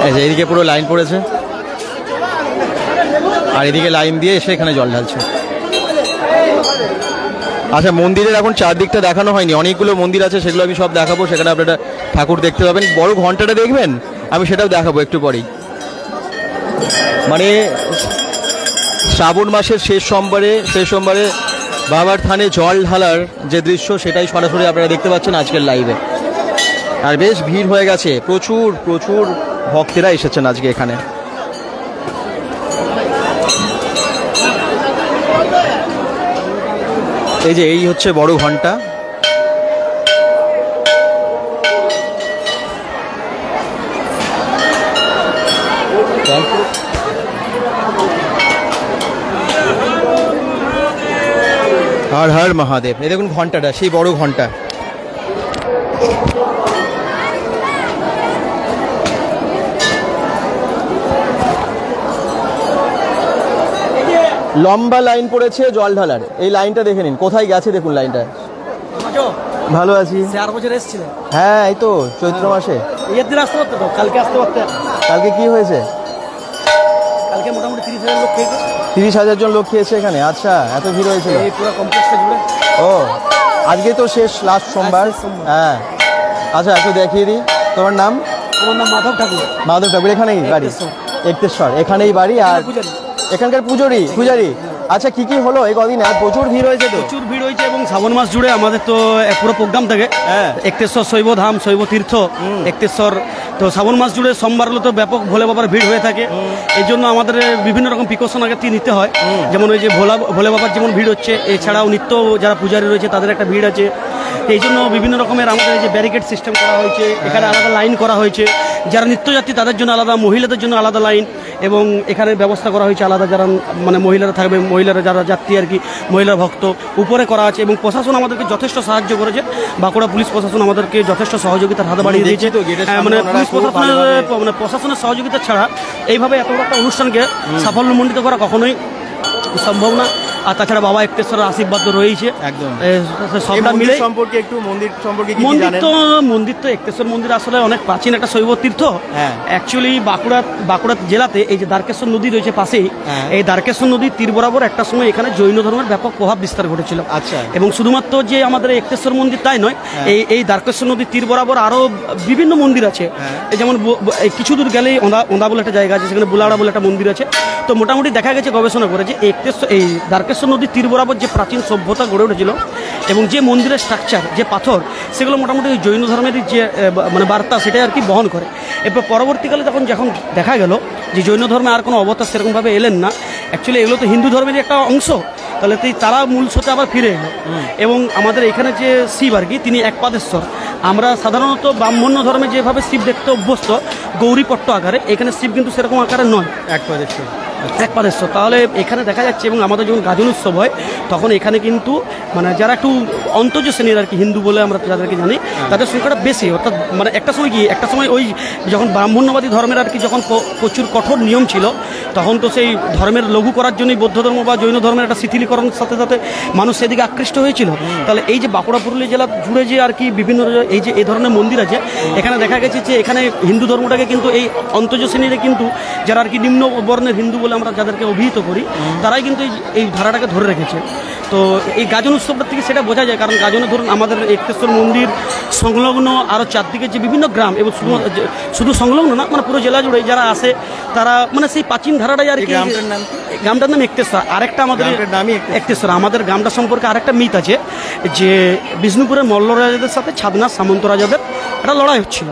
এই যে এদিকে পুরো লাইন পড়েছে, আর এদিকে লাইন দিয়ে এসে এখানে জল ঢালছে। আচ্ছা মন্দিরের এখন চারদিকটা দেখানো হয়নি, অনেকগুলো মন্দির আছে, সেগুলো আমি সব দেখাবো, সেখানে আপনারা ঠাকুর দেখতে পাবেন। বড় ঘন্টাটা দেখবেন, আমি সেটাও দেখাবো একটু পরেই। মানে শ্রাবণ মাসের শেষ সোমবারে বাবার থানে জল ঢালার যে দৃশ্য, সেটাই সরাসরি আপনারা দেখতে পাচ্ছেন আজকের লাইভে। আর বেশ ভিড় হয়ে গেছে, প্রচুর প্রচুর ভক্তেরা এসেছেন আজকে এখানে। এই যে এই হচ্ছে বড় ঘন্টা, হর হর মহাদেব। এই দেখুন ঘন্টাটা, সেই বড় ঘন্টা। লম্বা লাইন পড়েছে জল ঢালার, এই লাইনটা দেখে নিন কোথায় গেছে, দেখুন লাইনটা। ভালো আছি। 4 বছর এসেছিল। হ্যাঁ এই তো চৈত্র মাসে। এর দিন আসতে পারতো, কালকে আসতে পারতো। কালকে কি হয়েছে? কালকে মোটামুটি 30,000 লোক খেয়েছে। 30,000 জন লোক খেয়েছে এখানে? আচ্ছা এত ভিড় হয়েছিল এই পুরো কমপ্লেক্সটা জুড়ে। ও আজকে তো শেষ, লাস্ট সোমবার। হ্যাঁ আচ্ছা একটু দেখিয়ে দিই, তোমার নাম? আমার নাম মাধব ঠাকুর। মাধব ঠাকুর, এখানেই বাড়ি? একতেশ্বর, এখানেই বাড়ি। আর এখানকার পূজারি। আচ্ছা, কি কি হলো এই কদিন? আর প্রচুর ভিড় হয়েছে তো? প্রচুর ভিড় হয়েছে, এবং শ্রাবণ মাস জুড়ে আমাদের তো পুরো প্রোগ্রাম থাকে। একতেশ্বর শৈব ধাম, শৈব তীর্থ একতেশ্বর। তো শ্রাবণ মাস জুড়ে সোমবার হলো তো ব্যাপক ভোলে বাবার ভিড় হয়ে থাকে। এই জন্য আমাদের বিভিন্ন রকম প্রিকশন আগে থেকে নিতে হয়। যেমন ওই যে ভোলে বাবার যেমন ভিড় হচ্ছে, এছাড়াও নিত্য যারা পূজারী রয়েছে তাদের একটা ভিড় আছে। এই জন্য বিভিন্ন রকমের আমাদের যে ব্যারিকেড সিস্টেম করা হয়েছে, এখানে আলাদা লাইন করা হয়েছে। যারা নিত্যযাত্রী তাদের জন্য আলাদা, মহিলাদের জন্য আলাদা লাইন, এবং এখানে ব্যবস্থা করা হয়েছে আলাদা, যারা মানে মহিলারা থাকবে, মহিলারা যারা যাত্রী আর কি, মহিলা ভক্ত উপরে করা আছে। এবং প্রশাসন আমাদেরকে যথেষ্ট সাহায্য করেছে। বাঁকুড়া পুলিশ প্রশাসন আমাদেরকে যথেষ্ট সহযোগিতার হাত বাড়িয়ে দিয়েছে। মানে পুলিশ প্রশাসনের সহযোগিতা ছাড়া এইভাবে এত বড় একটা অনুষ্ঠানকে সাফল্যমণ্ডিত করা কখনোই সম্ভব না। আর তাছাড়া বাবা একতেশ্বরের আশীর্বাদ তো রয়েছে একদম। সবটা মিলে সম্পর্কে একটু মন্দির সম্পর্কে মন্দির তো একতেশ্বর মন্দির আসলে অনেক প্রাচীন একটা শৈব তীর্থ। অ্যাকচুয়ালি বাঁকুড়া জেলাতে এই যে দ্বারকেশ্বর নদী রয়েছে পাশেই, এই দ্বারকেশ্বর নদীর তীর বরাবর একটা সময় এখানে জৈন ধর্মের ব্যাপক প্রভাব বিস্তার ঘটেছিল। আচ্ছা। এবং শুধুমাত্র যে আমাদের একতেশ্বর মন্দির তাই নয়, এই দ্বারকেশ্বর নদীর তীর বরাবর আরো বিভিন্ন মন্দির আছে। যেমন কিছু দূর গেলেই ওঁদা বলে একটা জায়গা আছে, সেখানে বুলাড়া বলে একটা মন্দির আছে। তো মোটামুটি দেখা গেছে গবেষণা করে যে এই দ্বারকেশ্বর নদীর তীর বরাবর যে প্রাচীন সভ্যতা গড়ে উঠেছিল এবং যে মন্দিরের স্ট্রাকচার, যে পাথর, সেগুলো মোটামুটি ওই জৈন ধর্মের যে মানে বার্তা সেটাই আর কি বহন করে। এরপর পরবর্তীকালে যখন দেখা গেল যে জৈন ধর্মে আর কোনো অবতার সেরকমভাবে এলেন না, অ্যাকচুয়ালি এগুলো তো হিন্দু ধর্মেরই একটা অংশ, তাহলে তারা মূল স্রোতে আবার ফিরে এলো। এবং আমাদের এখানে যে শিব আর কি, তিনি একপাদেশ্বর। আমরা সাধারণত ব্রাহ্মণ্য ধর্মে যেভাবে শিব দেখতে অভ্যস্ত গৌরীপট্ট আকারে, এখানে শিব কিন্তু সেরকম আকারে নয়, একপাদেশ্বর। তাহলে এখানে দেখা যাচ্ছে, এবং আমাদের যখন গাজন উৎসব হয় তখন এখানে কিন্তু মানে যারা একটু অন্তর্জ শ্রেণীর আর কি, হিন্দু বলে আমরা যাদেরকে জানি, তাদের সংখ্যাটা বেশি। অর্থাৎ মানে একটা সময় ওই যখন ব্রাহ্মণ্যবাদী ধর্মের আর কি যখন প্রচুর কঠোর নিয়ম ছিল, তখন তো সেই ধর্মের লঘু করার জন্যই বৌদ্ধ ধর্ম বা জৈন ধর্মের একটা শিথিলীকরণের সাথে সাথে মানুষ সেদিকে আকৃষ্ট হয়েছিল। তাহলে এই যে বাঁকুড়া পুরুলিয়া জেলা জুড়ে যে আর কি বিভিন্ন এই ধরনের মন্দির আছে, এখানে দেখা গেছে যে এখানে হিন্দু ধর্মটাকে কিন্তু এই অন্তর্জ শ্রেণীরে কিন্তু যারা আর কি নিম্ন বর্ণের হিন্দু বলে আমরা যাদেরকে অভিহিত করি, তারাই কিন্তু এই ধারাটাকে ধরে রেখেছে। তো এই গাজন উৎসবটার থেকে সেটা বোঝা যায়, কারণ গাজনে ধরুন আমাদের একতেশ্বর মন্দির সংলগ্ন আরও চারদিকে যে বিভিন্ন গ্রাম, এবং শুধু সংলগ্ন না, মানে পুরো জেলা জুড়ে যারা আসে তারা মানে সেই প্রাচীন ধারাটাই আর কি। গ্রামটার নাম একতেশ্বর। আরেকটা আমাদের একতেশ্বর, আমাদের গ্রামটা সম্পর্কে আরেকটা মিথ আছে যে বিষ্ণুপুরের মল্ল রাজাদের সাথে ছাদনাথ সামন্ত রাজাদের একটা লড়াই হচ্ছিল।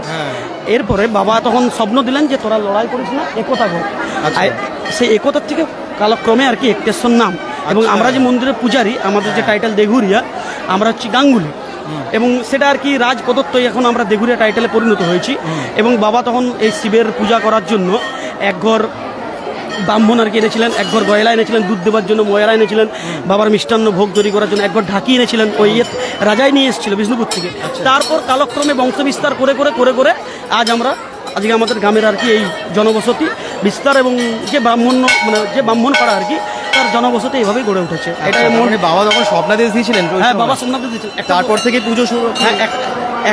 এরপরে বাবা তখন স্বপ্ন দিলেন যে তোরা লড়াই করিস না, একতা কর। সেই একতার থেকে কালক্রমে আর কি একতেশ্বর নাম। এবং আমরা যে মন্দিরের পূজারি, আমাদের যে টাইটেল দেঘুরিয়া, আমরা হচ্ছি গাঙ্গুলি, এবং সেটা আর কি রাজ প্রদত্তই এখন আমরা দেঘুরিয়া টাইটেলে পরিণত হয়েছি। এবং বাবা তখন এই শিবের পূজা করার জন্য একঘর ব্রাহ্মণ আর কি এনেছিলেন, একঘর গয়লা এনেছিলেন দুধ দেওয়ার জন্য, ময়লা এনেছিলেন বাবার মিষ্টান্ন ভোগ তৈরি করার জন্য, একঘর ঢাকি এনেছিলেন, ওই রাজাই নিয়ে এসেছিল বিষ্ণুপুর থেকে। তারপর কালক্রমে বংশবিস্তার করে আজকে আমাদের গ্রামের আর কি এই জনবসতি বিস্তার, এবং যে ব্রাহ্মণ পাড়া আর কি, তার জনবসতি এইভাবেই গড়ে উঠেছে। এটা বাবা যখন স্বপ্নাদেশ দিয়েছিলেন, হ্যাঁ বাবা স্বপ্নাদেশ দিয়েছিলেন, তারপর থেকে পুজো শুরু। হ্যাঁ,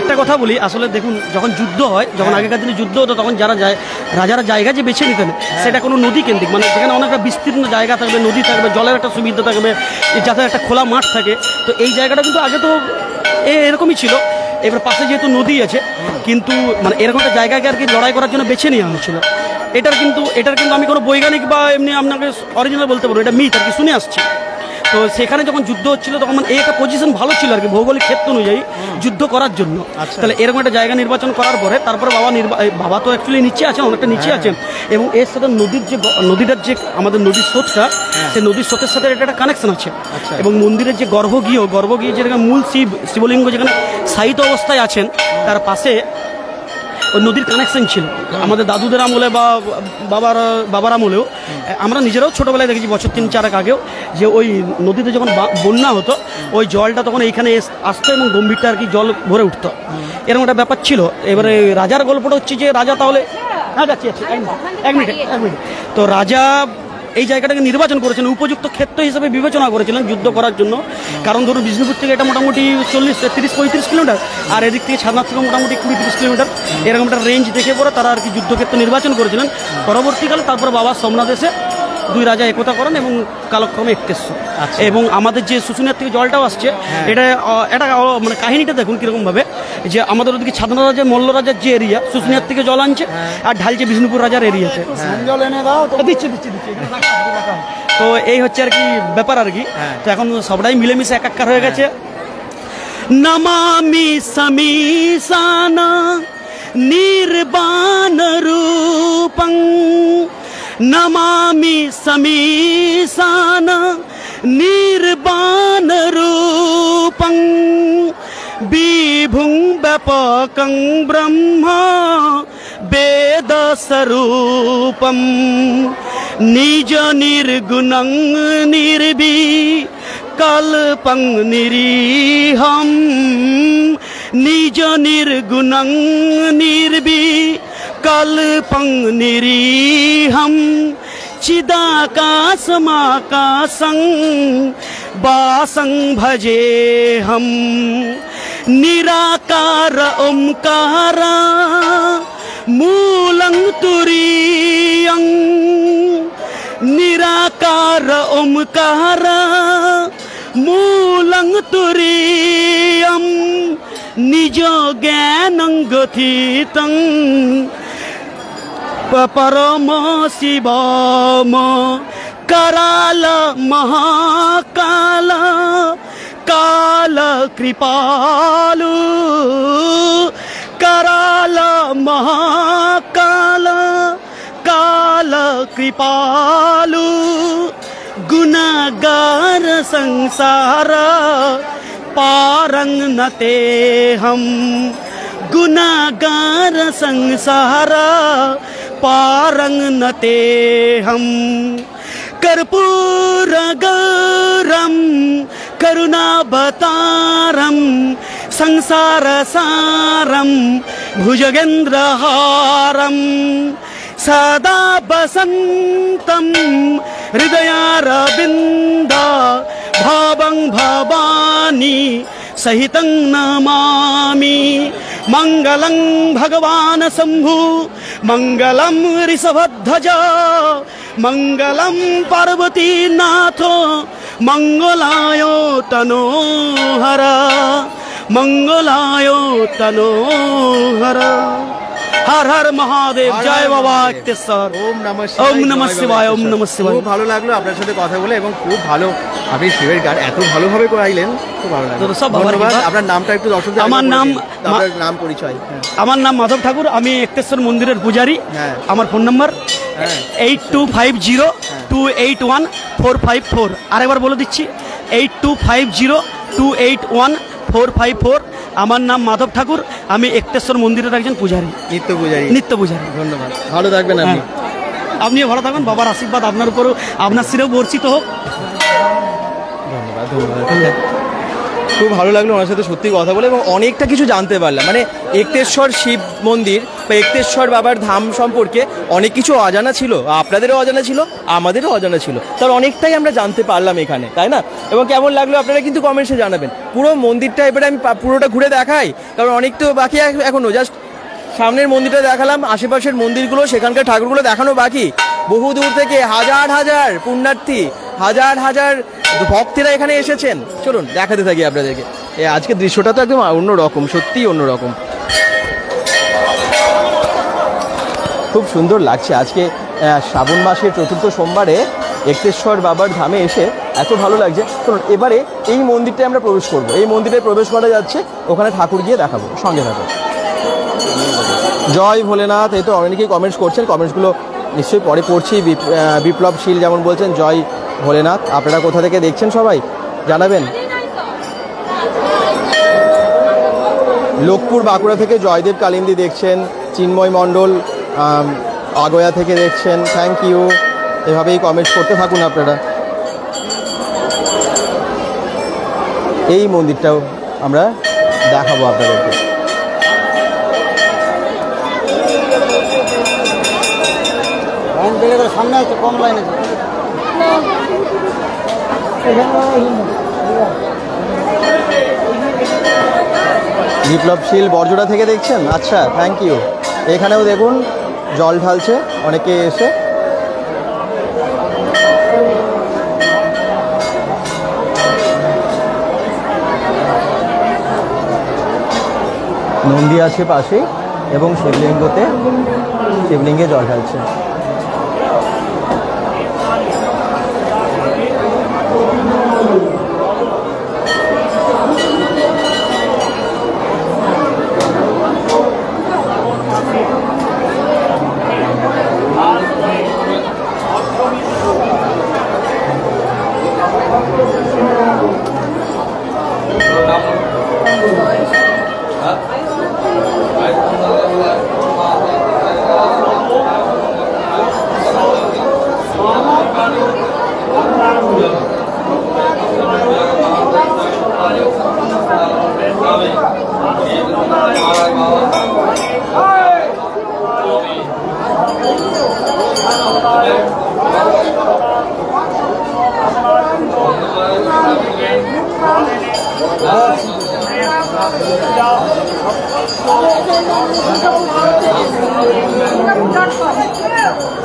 একটা কথা বলি, আসলে দেখুন যখন যুদ্ধ হয়, যখন আগেকার দিনে যুদ্ধ হতো, তখন রাজারা জায়গা যে বেছে নিতেন সেটা কোনো নদী কেন্দ্রিক, মানে যেখানে অনেকটা বিস্তীর্ণ জায়গা থাকবে, নদী থাকবে, জলের একটা সুবিধা থাকবে, যাতে একটা খোলা মাঠ থাকে। তো এই জায়গাটা কিন্তু আগে তো এরকমই ছিল। এবার পাশে যেহেতু নদী আছে, কিন্তু মানে এরকম একটা জায়গাকে আর কি লড়াই করার জন্য বেছে নেওয়া হয়েছিল। এটার কিন্তু আমি কোনো বৈজ্ঞানিক বা এমনি আপনাকে অরিজিনাল বলতে পারবো, এটা মিথ আর কি শুনে আসছি। তো সেখানে যখন যুদ্ধ হচ্ছিল তখন এই একটা পজিশন ভালো ছিল আর কি, ভৌগোলিক ক্ষেত্র অনুযায়ী যুদ্ধ করার জন্য। তাহলে এরকম একটা জায়গা নির্বাচন করার পরে তারপরে বাবা তো অ্যাকচুয়ালি নিচে আছেন, অনেকটা নিচে আছেন, এবং এর সাথে নদীটার যে আমাদের নদীর স্রোতটা, সেই নদীর স্রোতের সাথে এটা একটা কানেকশন আছে। এবং মন্দিরের যে গর্ভগৃহ যেখানে মূল শিবলিঙ্গ যেখানে শায়িত অবস্থায় আছেন, তার পাশে ওই নদীর কানেকশন ছিল। আমাদের দাদুদের আমলে বা বাবার আমলেও আমরা নিজেরাও ছোটোবেলায় দেখেছি, বছর 3-4 আগেও, যে ওই নদীতে যখন বন্যা হতো, ওই জলটা তখন এইখানে আসতো এবং গম্ভীরটা আর কি জল ভরে উঠতো, এরকম একটা ব্যাপার ছিল। এবারে রাজার গল্পটা হচ্ছে যে রাজা তাহলে যাচ্ছি এক মিনিট। তো রাজা এই জায়গাটাকে নির্বাচন করেছেন, উপযুক্ত ক্ষেত্র হিসেবে বিবেচনা করেছিলেন যুদ্ধ করার জন্য। কারণ ধরুন বিষ্ণুপুর থেকে এটা মোটামুটি 30-35 কিলোমিটার, আর এদিক থেকে ছাদনাথ থেকে মোটামুটি 20-30 কিলোমিটার, এরকম একটা রেঞ্জ দেখে পরে তারা আর কি যুদ্ধক্ষেত্র নির্বাচন করেছিলেন। পরবর্তীকালে তারপরে বাবার সোমনাথ এসে দুই রাজা একতা করেন এবং কালক্রমে একটেশ্বর। এবং আমাদের যে শুশুনিয়ার থেকে জলটাও আসছে, এটা মানে কাহিনীটা দেখুন কিরকম ভাবে, যে আমাদের ওদিকে ছাদনা রাজা মল্ল রাজার যে এরিয়া, শুশুনিয়ার থেকে জল আনছে আর ঢালছে বিষ্ণুপুর রাজার এরিয়াতে। দিচ্ছি। তো এই হচ্ছে আর কি ব্যাপার আর কি। তো এখন সবটাই মিলেমিশে একাকার হয়ে গেছে। নমামি সমীসানা নির্বাণ রূপং, নমামি সমীসানা নির্বাণ রূপং, বিভুং ব্যাপকং ব্রহ্ম বেদ স্বরূপম, নিজ নির্গুণং নির্বিকল্পং নিরীহম, নিজ নির্গুণং নির্বিকল্পং নিরীহম, চিদাকাশমাকাশং বাসং ভজেহম, নিরাকার ওমকার মূলং তুরীয়ং, নিরাকার ওমকার মূলং তুরীয়ং, নিজ জ্ঞানং গথিতং পরম শিবম, कराल महाकाल काल कृपालु, कराल महाकाल काल कृपालु, गुनागार संसार पारंग नते हम, गुनागार संसार पारंग नते हम, कर्पूर गौरम करुणावतारम संसार सारम भुजगेंद्रहारम, सदा बसंतम हृदयारविंद भावं भवानी सहितं नमामि, मंगलं भगवान शंभु मंगलं ऋषभध्वज मंगलं पार्वतीनाथ मंगलाय तनोहर, मंगलाय तनोहर। हर हर महादेव, जय बाबा एकटेश्वर। ওম নমঃ ওম নমঃ শিবায়, ওম নমঃ শিবায়। খুব ভালো লাগলো আপনার সাথে কথা বলে এবং খুব ভালো আপনি শিবের গান এত ভালোভাবে করাইলেন, খুব ভালো লাগলো। তো সব ধন্যবাদ। আপনার নামটা একটু দর্শকদের আমার নাম আপনার নাম পরিচয়। আমার নাম মাধব ঠাকুর, আমি একটেশ্বর মন্দিরের পূজারী। আমার ফোন নাম্বার 8250281454। আরেকবার বলে দিচ্ছি 8250281454। আমার নাম মাধব ঠাকুর, আমি একটেশ্বর মন্দিরের একজন পূজারী, নিত্য পূজারী। ধন্যবাদ, ভালো থাকবেন আপনি। আপনিও ভালো থাকবেন, বাবার আশীর্বাদ আপনার উপরও, আপনার শিরেও বর্ষিত হোক। ধন্যবাদ। খুব ভালো লাগলো ওনার সাথে সত্যি কথা বলে এবং অনেকটা কিছু জানতে পারলাম। মানে একটেশ্বর শিব মন্দির বা একটেশ্বর বাবার ধাম সম্পর্কে অনেক কিছু অজানা ছিল, আপনাদেরও অজানা ছিল, আমাদেরও অজানা ছিল, তার অনেকটাই আমরা জানতে পারলাম এখানে, তাই না? এবং কেমন লাগলো আপনারা কিন্তু কমেন্টসে জানাবেন। পুরো মন্দিরটা এবারে আমি পুরোটা ঘুরে দেখাই, কারণ অনেক তো বাকি এখনো, জাস্ট সামনের মন্দিরটা দেখালাম, আশেপাশের মন্দিরগুলো সেখানকার ঠাকুরগুলো দেখানো বাকি। বহু দূর থেকে হাজার হাজার পুণ্যার্থী, হাজার হাজার ভক্তেরা এখানে এসেছেন। চলুন দেখাতে থাকি আপনাদেরকে। আজকের দৃশ্যটা তো একদম অন্যরকম, সত্যিই অন্যরকম, খুব সুন্দর লাগছে। আজকে শ্রাবণ মাসের চতুর্থ সোমবারে একটেশ্বর বাবার ধামে এসে এত ভালো লাগছে। চলুন এবারে এই মন্দিরটায় আমরা প্রবেশ করব। এই মন্দিরে প্রবেশ করা যাচ্ছে, ওখানে ঠাকুর গিয়ে দেখাবো, সঙ্গে থাকো। জয় ভোলেনাথ। এই তো অনেকেই কমেন্টস করছেন, কমেন্টসগুলো নিশ্চয়ই পরে পড়ছি। বিপ্লবশীল যেমন বলছেন জয় ভোলেনাথ। আপনারা কোথা থেকে দেখছেন সবাই জানাবেন। লোকপুর বাঁকুড়া থেকে জয়দেব কালিন্দী দেখছেন, চিন্ময় মণ্ডল আগয়া থেকে দেখছেন, থ্যাংক ইউ। এভাবেই কমেন্টস করতে থাকুন আপনারা। এই মন্দিরটাও আমরা দেখাবো আপনাদেরকে। সামনে আছে, কম লাইন আছে। বিপ্লবশীল বরজোড়া থেকে দেখছেন, আচ্ছা থ্যাংক ইউ। এখানেও দেখুন জল ঢালছে অনেকে এসে। নন্দী আছে পাশে এবং শিবলিঙ্গে জল ঢালছে।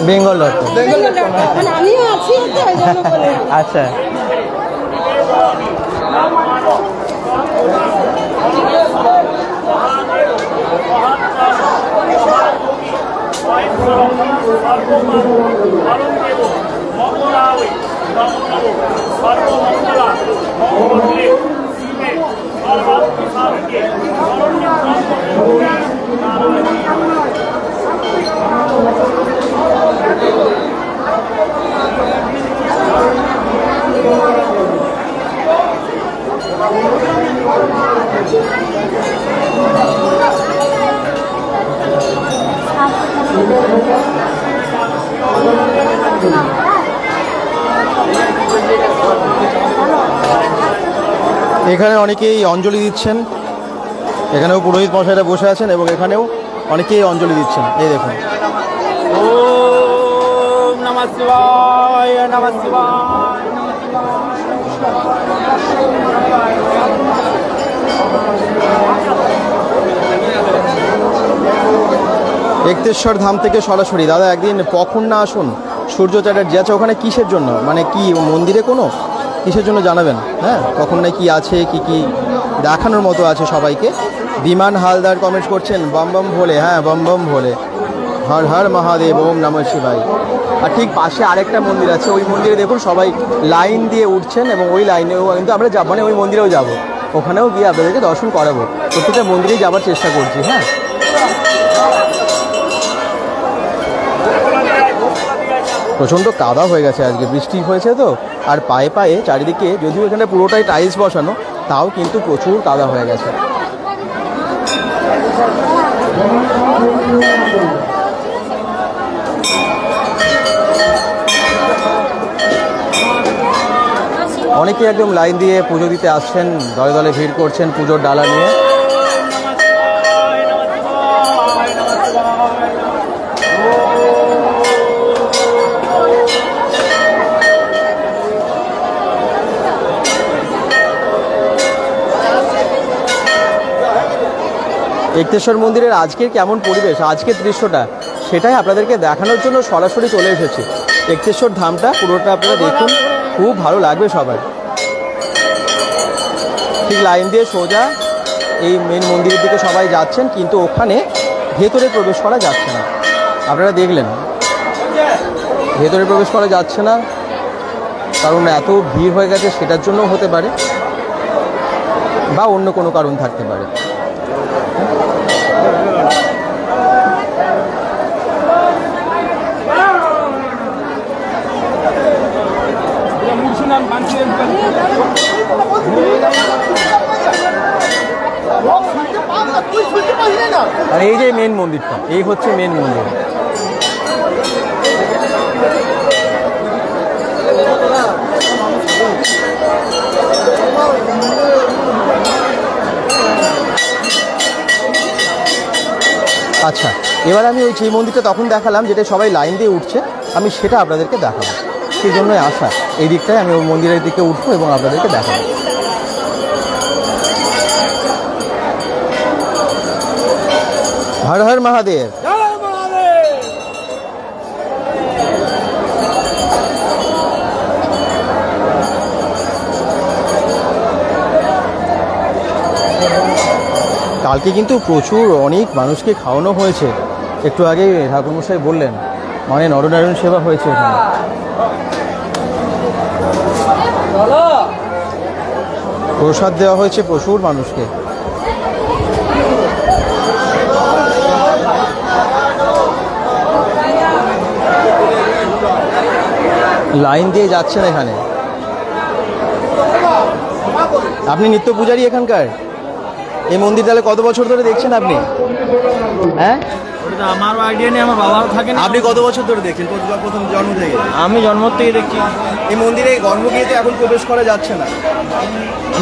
বেঙ্গল ডট আমিও আছি আচ্ছা এখানে অনেকেই অঞ্জলি দিচ্ছেন, এখানেও পুরোহিত মশাইরা বসে আছেন এবং এখানেও অনেকেই অঞ্জলি দিচ্ছেন। এই দেখুন, ওম নমঃ শিবায় নমঃ শিবায়। একতেশ্বর ধাম থেকে সরাসরি দাদা একদিন কখন না আসুন সূর্য চ্যাটার্জি। আচ্ছা, ওখানে কিসের জন্য, মানে কি মন্দিরে কোনো কিসের জন্য জানাবেন? হ্যাঁ, কখন না কি আছে, কি কি দেখানোর মতো আছে সবাইকে। বিমান হালদার কমেন্ট করছেন বম বম ভোলে। হ্যাঁ, বম বম ভোলে, হর হর মহাদেব, ওম নমঃ শিবায়। আর ঠিক পাশে আরেকটা মন্দির আছে, ওই মন্দিরে দেখুন সবাই লাইন দিয়ে উঠছেন এবং ওই লাইনেও কিন্তু আমরা যাব, মানে ওই মন্দিরেও যাব, ওখানেও গিয়ে আপনাদেরকে দর্শন করাবো। প্রত্যেকটা মন্দিরেই যাবার চেষ্টা করছি। হ্যাঁ, প্রচণ্ড কাদা হয়ে গেছে, আজকে বৃষ্টি হয়েছে তো, আর পায়ে পায়ে চারিদিকে, যদিও এখানে পুরোটাই টাইলস বসানো, তাও কিন্তু প্রচুর কাদা হয়ে গেছে। অনেকে একদম লাইন দিয়ে পুজো দিতে আসছেন, দলে দলে ভিড় করছেন পুজোর ডালা নিয়ে। একতেশ্বর মন্দিরের আজকের কেমন পরিবেশ, আজকের দৃশ্যটা, সেটাই আপনাদেরকে দেখানোর জন্য সরাসরি চলে এসেছি। একতেশ্বর ধামটা পুরোটা আপনারা দেখুন, খুব ভালো লাগবে সবার। ঠিক লাইন দিয়ে সোজা এই মেন মন্দিরের দিকে সবাই যাচ্ছেন, কিন্তু ওখানে ভেতরে প্রবেশ করা যাচ্ছে না। আপনারা দেখলেন ভেতরে প্রবেশ করা যাচ্ছে না, কারণ এত ভিড় হয়ে গেছে, সেটার জন্য হতে পারে, বা অন্য কোনো কারণ থাকতে পারে। আর এই যে মেন মন্দিরটা, এই হচ্ছে মেন মন্দির। আচ্ছা, এবার আমি ওই যে মন্দিরটা তখন দেখালাম যেটা সবাই লাইন দিয়ে উঠছে, আমি সেটা আপনাদেরকে দেখাবো। সেই জন্যই আসা, এই দিকটায় আমি ওই মন্দিরের দিকে উঠবো এবং আপনাদেরকে দেখাবো। হর হর মহাদেব। কালকে কিন্তু প্রচুর অনেক মানুষকে খাওয়ানো হয়েছে, একটু আগে ঠাকুরমশাই বললেন, মানে নরনারায়ণ সেবা হয়েছে এখানে। প্রসাদ দেওয়া হয়েছে প্রচুর মানুষকে। লাইন দিয়ে যাচ্ছেন এখানে। আপনি নিত্য পূজারী এখানকার? এই মন্দির তাহলে কত বছর ধরে দেখছেন আপনি? হ্যাঁ, আমারও আইডিয়া নেই, আমার বাবাও থাকে না। আপনি কত বছর ধরে দেখছেন? প্রথম জন্ম থেকে? আমি জন্ম থেকে দেখছি। এই মন্দিরে গর্ভগৃহতে এখন প্রবেশ করা যাচ্ছে না?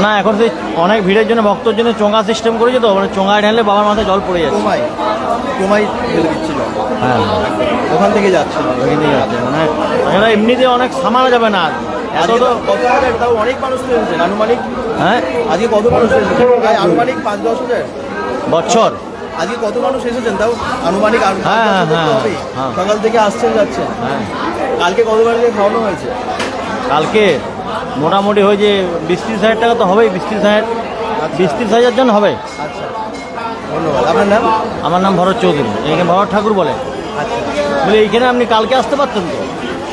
না, এখন সেই অনেক ভিড়ের জন্য ভক্তর জন্য চোঙা সিস্টেম করেছে, তো মানে চোঙায় ঢাললে বাবার মাথায় জল পড়ে যাচ্ছে। তোমায় ঢেলে দিচ্ছিল? হ্যাঁ, ওখান থেকে যাচ্ছে না? ওখান থেকে যাচ্ছে মানে এখানে এমনিতে অনেক সামানো যাবে না। এত তো কত হাজার, তাও অনেক মানুষ তো এসেছেন আনুমানিক? হ্যাঁ, আজকে কত মানুষ এসেছেন? প্রায় আনুমানিক 5-10 হাজার বছর। আজকে কত মানুষ এসেছেন তাও আনুমানিক? হ্যাঁ, সকাল থেকে আসছেন যাচ্ছেন। হ্যাঁ, কালকে কত মানুষকে খাওয়ানো হয়েছে? কালকে মোটামুটি হয়েছে 20-30 হাজার টাকা তো হবেই। 20-30 হাজার জন হবে। আচ্ছা, ধন্যবাদ। আপনার নাম? আমার নাম ভরত চৌধুরী, এখানে ভরত ঠাকুর বলে। আচ্ছা, বলে এইখানে আপনি কালকে আসতে পারতেন তো?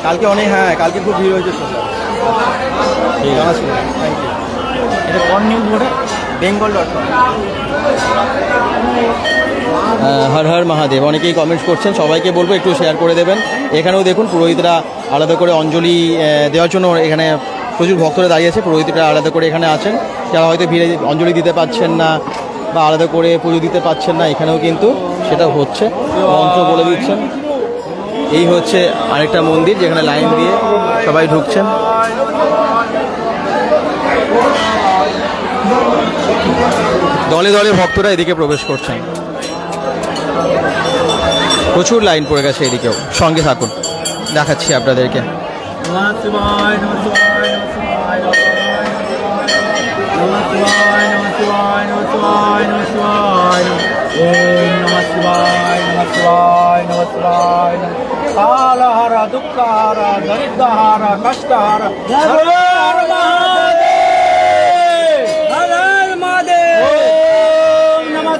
কালকে অনেক, হ্যাঁ কালকে খুব ভিড় হয়েছে। ঠিক আছে, থ্যাংক ইউ। এটা কোন নিউজ বোর্ডে? bengal.com। হর হর মহাদেব। অনেকেই কমেন্টস করছেন, সবাইকে বলবো একটু শেয়ার করে দেবেন। এখানেও দেখুন পুরোহিতরা আলাদা করে অঞ্জলি দেওয়ার জন্য এখানে প্রচুর ভক্তরা দাঁড়িয়ে আছে। পুরোহিতরা আলাদা করে এখানে আছেন, যারা হয়তো ভিড়ে অঞ্জলি দিতে পারছেন না বা আলাদা করে পুজো দিতে পারছেন না, এখানেও কিন্তু সেটা হচ্ছে, মন্ত্র বলে দিচ্ছেন। এই হচ্ছে আরেকটা মন্দির যেখানে লাইন দিয়ে সবাই ঢুকছেন। দলে দলে ভক্তরা এদিকে প্রবেশ করছেন। প্রচুর লাইন পড়ে গেছে এদিকেও। সঙ্গে থাকুন, দেখাচ্ছি আপনাদেরকে। কালহারা দুঃখহারা দরিদ্রহারা কষ্টহারা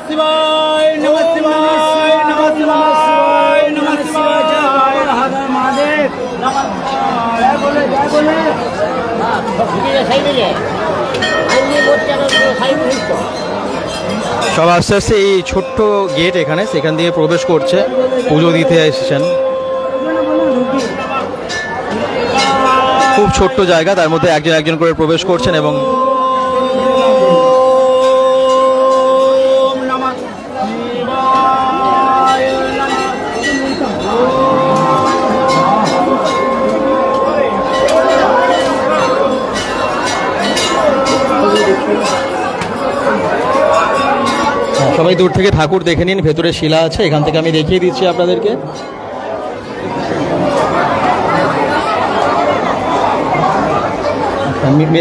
শিবায় নমঃ শিবায় নমঃ শিবায় নমঃ শিবায় জয় হর মহাদেব নমঃ শিবায় বলে জয় বলে সব আস্তে আস্তে এই ছোট্ট গেট এখানে, সেখান দিয়ে প্রবেশ করছে, পুজো দিতে এসেছেন। খুব ছোট্ট জায়গা, তার মধ্যে একজন একজন করে প্রবেশ করছেন এবং সবাই দূর থেকে ঠাকুর দেখে নিন। ভেতরে শিলা আছে, এখান থেকে আমি দেখিয়ে দিচ্ছি আপনাদেরকে।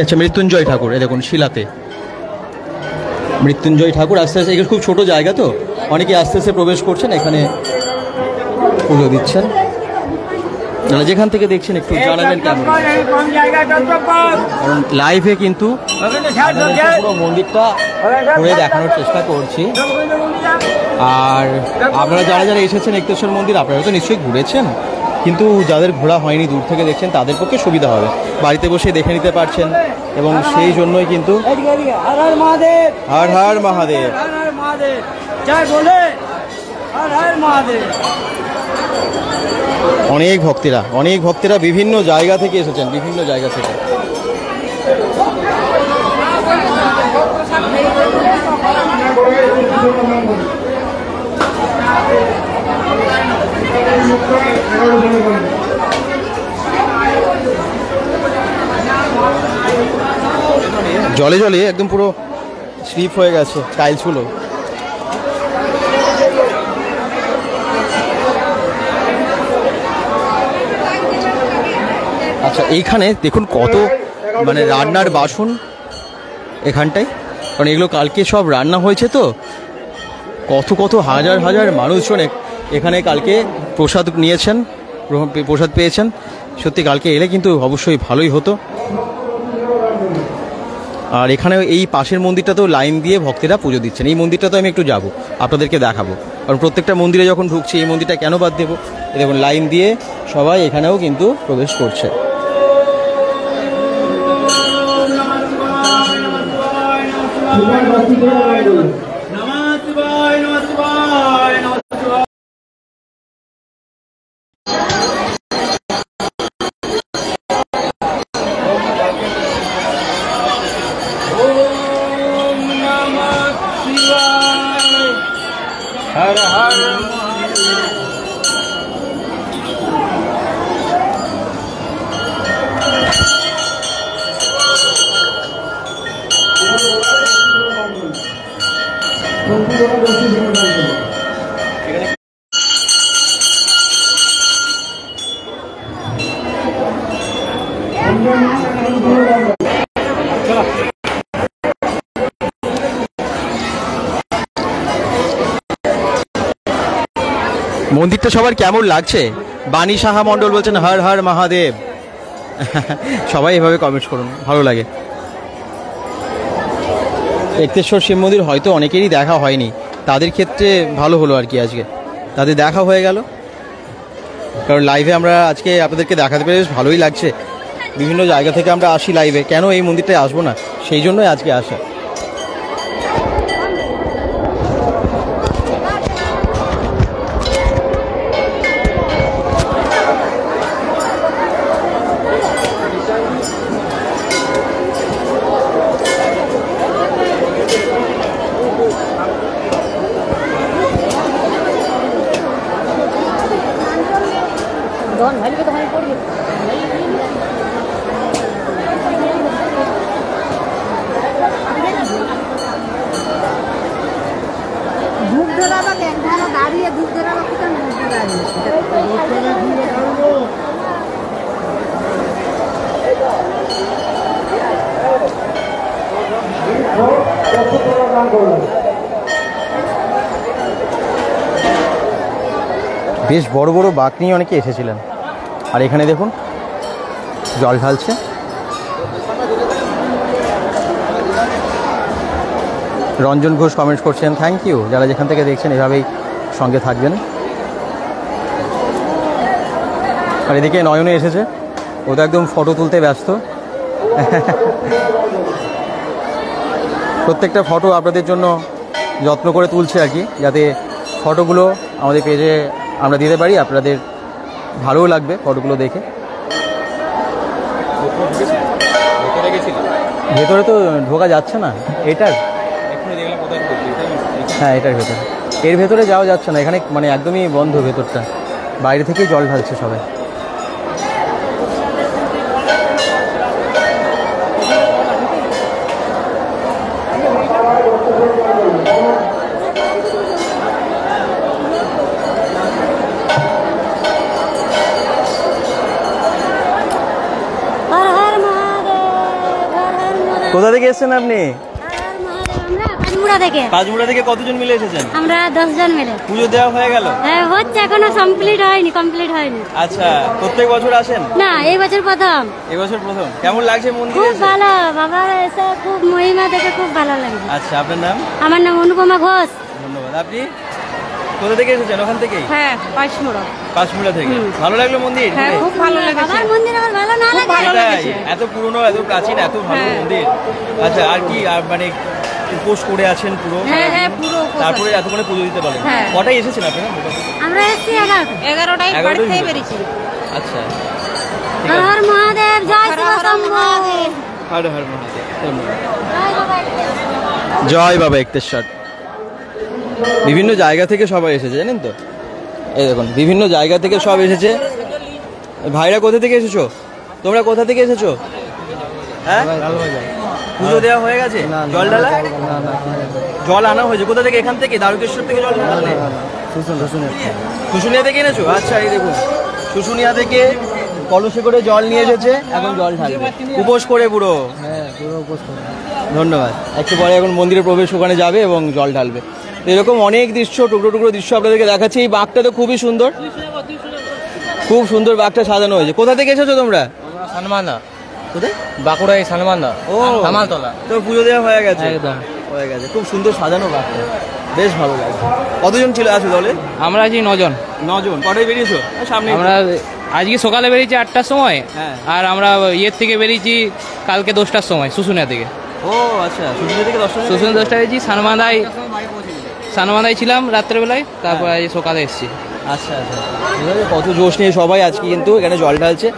আচ্ছা, মৃত্যুঞ্জয় ঠাকুর, এই দেখুন শিলাতে মৃত্যুঞ্জয় ঠাকুর। আস্তে আস্তে, এখানে খুব ছোট জায়গা তো অনেকে আস্তে আস্তে প্রবেশ করছেন, এখানে পুজো দিচ্ছেন। যেখান থেকে দেখছেন একটু জানাবেন কেমন, কারণ লাইভে কিন্তু পুরো মন্দিরটা ঘুরে দেখানোর চেষ্টা করছি। আর আপনারা যারা যারা এসেছেন এক্তেশ্বর মন্দির, আপনারা তো নিশ্চয়ই ঘুরেছেন, কিন্তু যাদের ঘোরা হয়নি, দূর থেকে দেখছেন, তাদের পক্ষে সুবিধা হবে, বাড়িতে বসে দেখে নিতে পারছেন। এবং সেই জন্যই কিন্তু হর হর মহাদেব, হর হর মহাদেব, হর হর মহাদেব জয় বলে হর হর মহাদেব। অনেক ভক্তেরা বিভিন্ন জায়গা থেকে এসেছেন, বিভিন্ন জায়গা থেকে। জলে জলে একদম পুরো স্লিপ হয়ে গেছে টাইলসগুলো। আচ্ছা, এইখানে দেখুন কত মানে রান্নার বাসন এখানটায়, কারণ এগুলো কালকে সব রান্না হয়েছে তো। কত কত হাজার হাজার মানুষজন এখানে কালকে প্রসাদ নিয়েছেন, প্রসাদ পেয়েছেন। সত্যি কালকে এলে কিন্তু অবশ্যই ভালোই হতো। আর এখানে এই পাশের মন্দিরটাতেও লাইন দিয়ে ভক্তেরা পুজো দিচ্ছেন। এই মন্দিরটাতে আমি একটু যাব, আপনাদেরকে দেখাবো, কারণ প্রত্যেকটা মন্দিরে যখন ঢুকছি এই মন্দিরটা কেন বাদ দেবো। দেখুন লাইন দিয়ে সবাই এখানেও কিন্তু প্রবেশ করছে। हर हर মন্দিরটা সবার কেমন লাগছে? বাণী সাহা মণ্ডল বলছেন হর হর মহাদেব। সবাই এভাবে কমেন্ট করুন, ভালো লাগে। এক্তেশ্বর শিব মন্দির হয়তো অনেকেরই দেখা হয়নি, তাদের ক্ষেত্রে ভালো হলো আর কি, আজকে তাদের দেখা হয়ে গেল। কারণ লাইভে আমরা আজকে আপনাদেরকে দেখাতে পেরে বেশ ভালোই লাগছে। বিভিন্ন জায়গা থেকে আমরা আসি লাইভে, কেন এই মন্দিরটায় আসবো না, সেই জন্যই আজকে আসা। বেশ বড় বড় বাঁক নিয়ে অনেকে এসেছিলেন। আর এখানে দেখুন জল ঢালছে। রঞ্জন ঘোষ কমেন্ট করছেন থ্যাংক ইউ। যারা যেখান থেকে দেখছেন এভাবেই সঙ্গে থাকবেন। আর এদিকে নয়নে এসেছে, ও তো একদম ফটো তুলতে ব্যস্ত। প্রত্যেকটা ফটো আপনাদের জন্য যত্ন করে তুলছে আর কি, যাতে ফটোগুলো আমাদের পেজে আমরা দিতে পারি, আপনাদের ভালোও লাগবে ফটোগুলো দেখে। ভেতরে তো ঢোকা যাচ্ছে না, এটার হ্যাঁ এটার ভেতরে, এর ভেতরে যাওয়া যাচ্ছে না, এখানে মানে একদমই বন্ধ ভেতরটা, বাইরে থেকেই জল ঢালছে সবাই। কোথা থেকে এসেছেন আপনি? কাজমুড়া থেকে। কতজন মিলে এসেছেন? আমরা 10 জন মিলে। পুজো দেওয়া হয়ে গেল? হ্যাঁ হচ্ছে, এখনো কমপ্লিট হয়নি। আচ্ছা, প্রত্যেক বছর আসেন? না, এই বছর প্রথম। এই বছর প্রথম। কেমন লাগছে মন্দিরে? খুব ভালো, বাবা এসে খুব মহিমা দেখে খুব ভালো লাগছে। আচ্ছা, আপনার নাম? আমার নাম অনুপমা ঘোষ। ধন্যবাদ। আপনি কোথা থেকে এসেছেন? ওখান থেকে? হ্যাঁ, পাঁচমুড়া থেকে। ভালো লাগলো মন্দির? হ্যাঁ, খুব ভালো লাগছে। বাবার মন্দির আমার ভালো না লাগে? এত পুরনো, এত প্রাচীন, এত ভালো মন্দির। আচ্ছা, আর কি মানে উপোস করে আছেন পুরো? হ্যাঁ, পুরো। তারপরে এতক্ষণে পুজো দিতে পারেন? কটায় এসেছেন আপনারা? আমরা এসেছি 11টায় বাড়ি থেকে বেরিয়েছি। আচ্ছা, হর হর মহাদেব, জয় শিব শম্ভু। হর হর মহাদেব। ধন্যবাদ। জয় বাবা এক্তেশ্বর। বিভিন্ন জায়গা থেকে সবাই এসেছে, জানেন তো? এই দেখুন, বিভিন্ন জায়গা থেকে সব এসেছে। ভাইরা কোথা থেকে এসেছো? তোমরা কোথা থেকে এসেছো? হ্যাঁ, পুজো দেওয়া হয়ে গেছে? জল ঢালা? জল আনা হয়েছে কোথা থেকে? এখান থেকে, দ্বারকেশ্বর থেকে জল ঢালা? শুশুনিয়া থেকে এনেছো? আচ্ছা, এই দেখুন শুশুনিয়া থেকে কলসে করে জল নিয়ে এসেছে, এখন জল ঢালবে উপোস করে পুরো। ধন্যবাদ। একটু পরে এখন মন্দিরে প্রবেশ, ওখানে যাবে এবং জল ঢালবে। এরকম অনেক দৃশ্য, টুকরো টুকরো দৃশ্য আপনাদেরকে দেখাচ্ছি। এই বাঘটা তো খুবই সুন্দর, খুব সুন্দর বাঘটা সাজানো হয়েছে। কোথা থেকে এসেছো তোমরা? কোথায়? বাঁকুড়া এই সালমানদা ও কামালতলা। তো পুজো দেওয়া হয়ে গেছে? একদম হয়ে গেছে, খুব সুন্দর সাজানো রাখতে, বেশ ভালো লাগছে। কতজন ছিল আছে দলে? আমরা আছি 9 জন। 9 জন। কটায় বেরিয়েছো? সামনে আমরা আজকে সকালে বেরিয়েছি 8টার সময়, হ্যাঁ। আর আমরা ইয়ের থেকে বেরিয়েছি কালকে 10টার সময় শুশুনিয়া থেকে। ও আচ্ছা, শুশুনিয়া থেকে 10টা? শুশুনিয়া 10টায় বেরিয়েছি, সানমাদায় ছিলাম রাত্রেবেলায়, তারপর আজ সকালে এসেছি। আচ্ছা আচ্ছা, কত জোশ নিয়ে সবাই আজকে কিন্তু এখানে জল ঢালছে।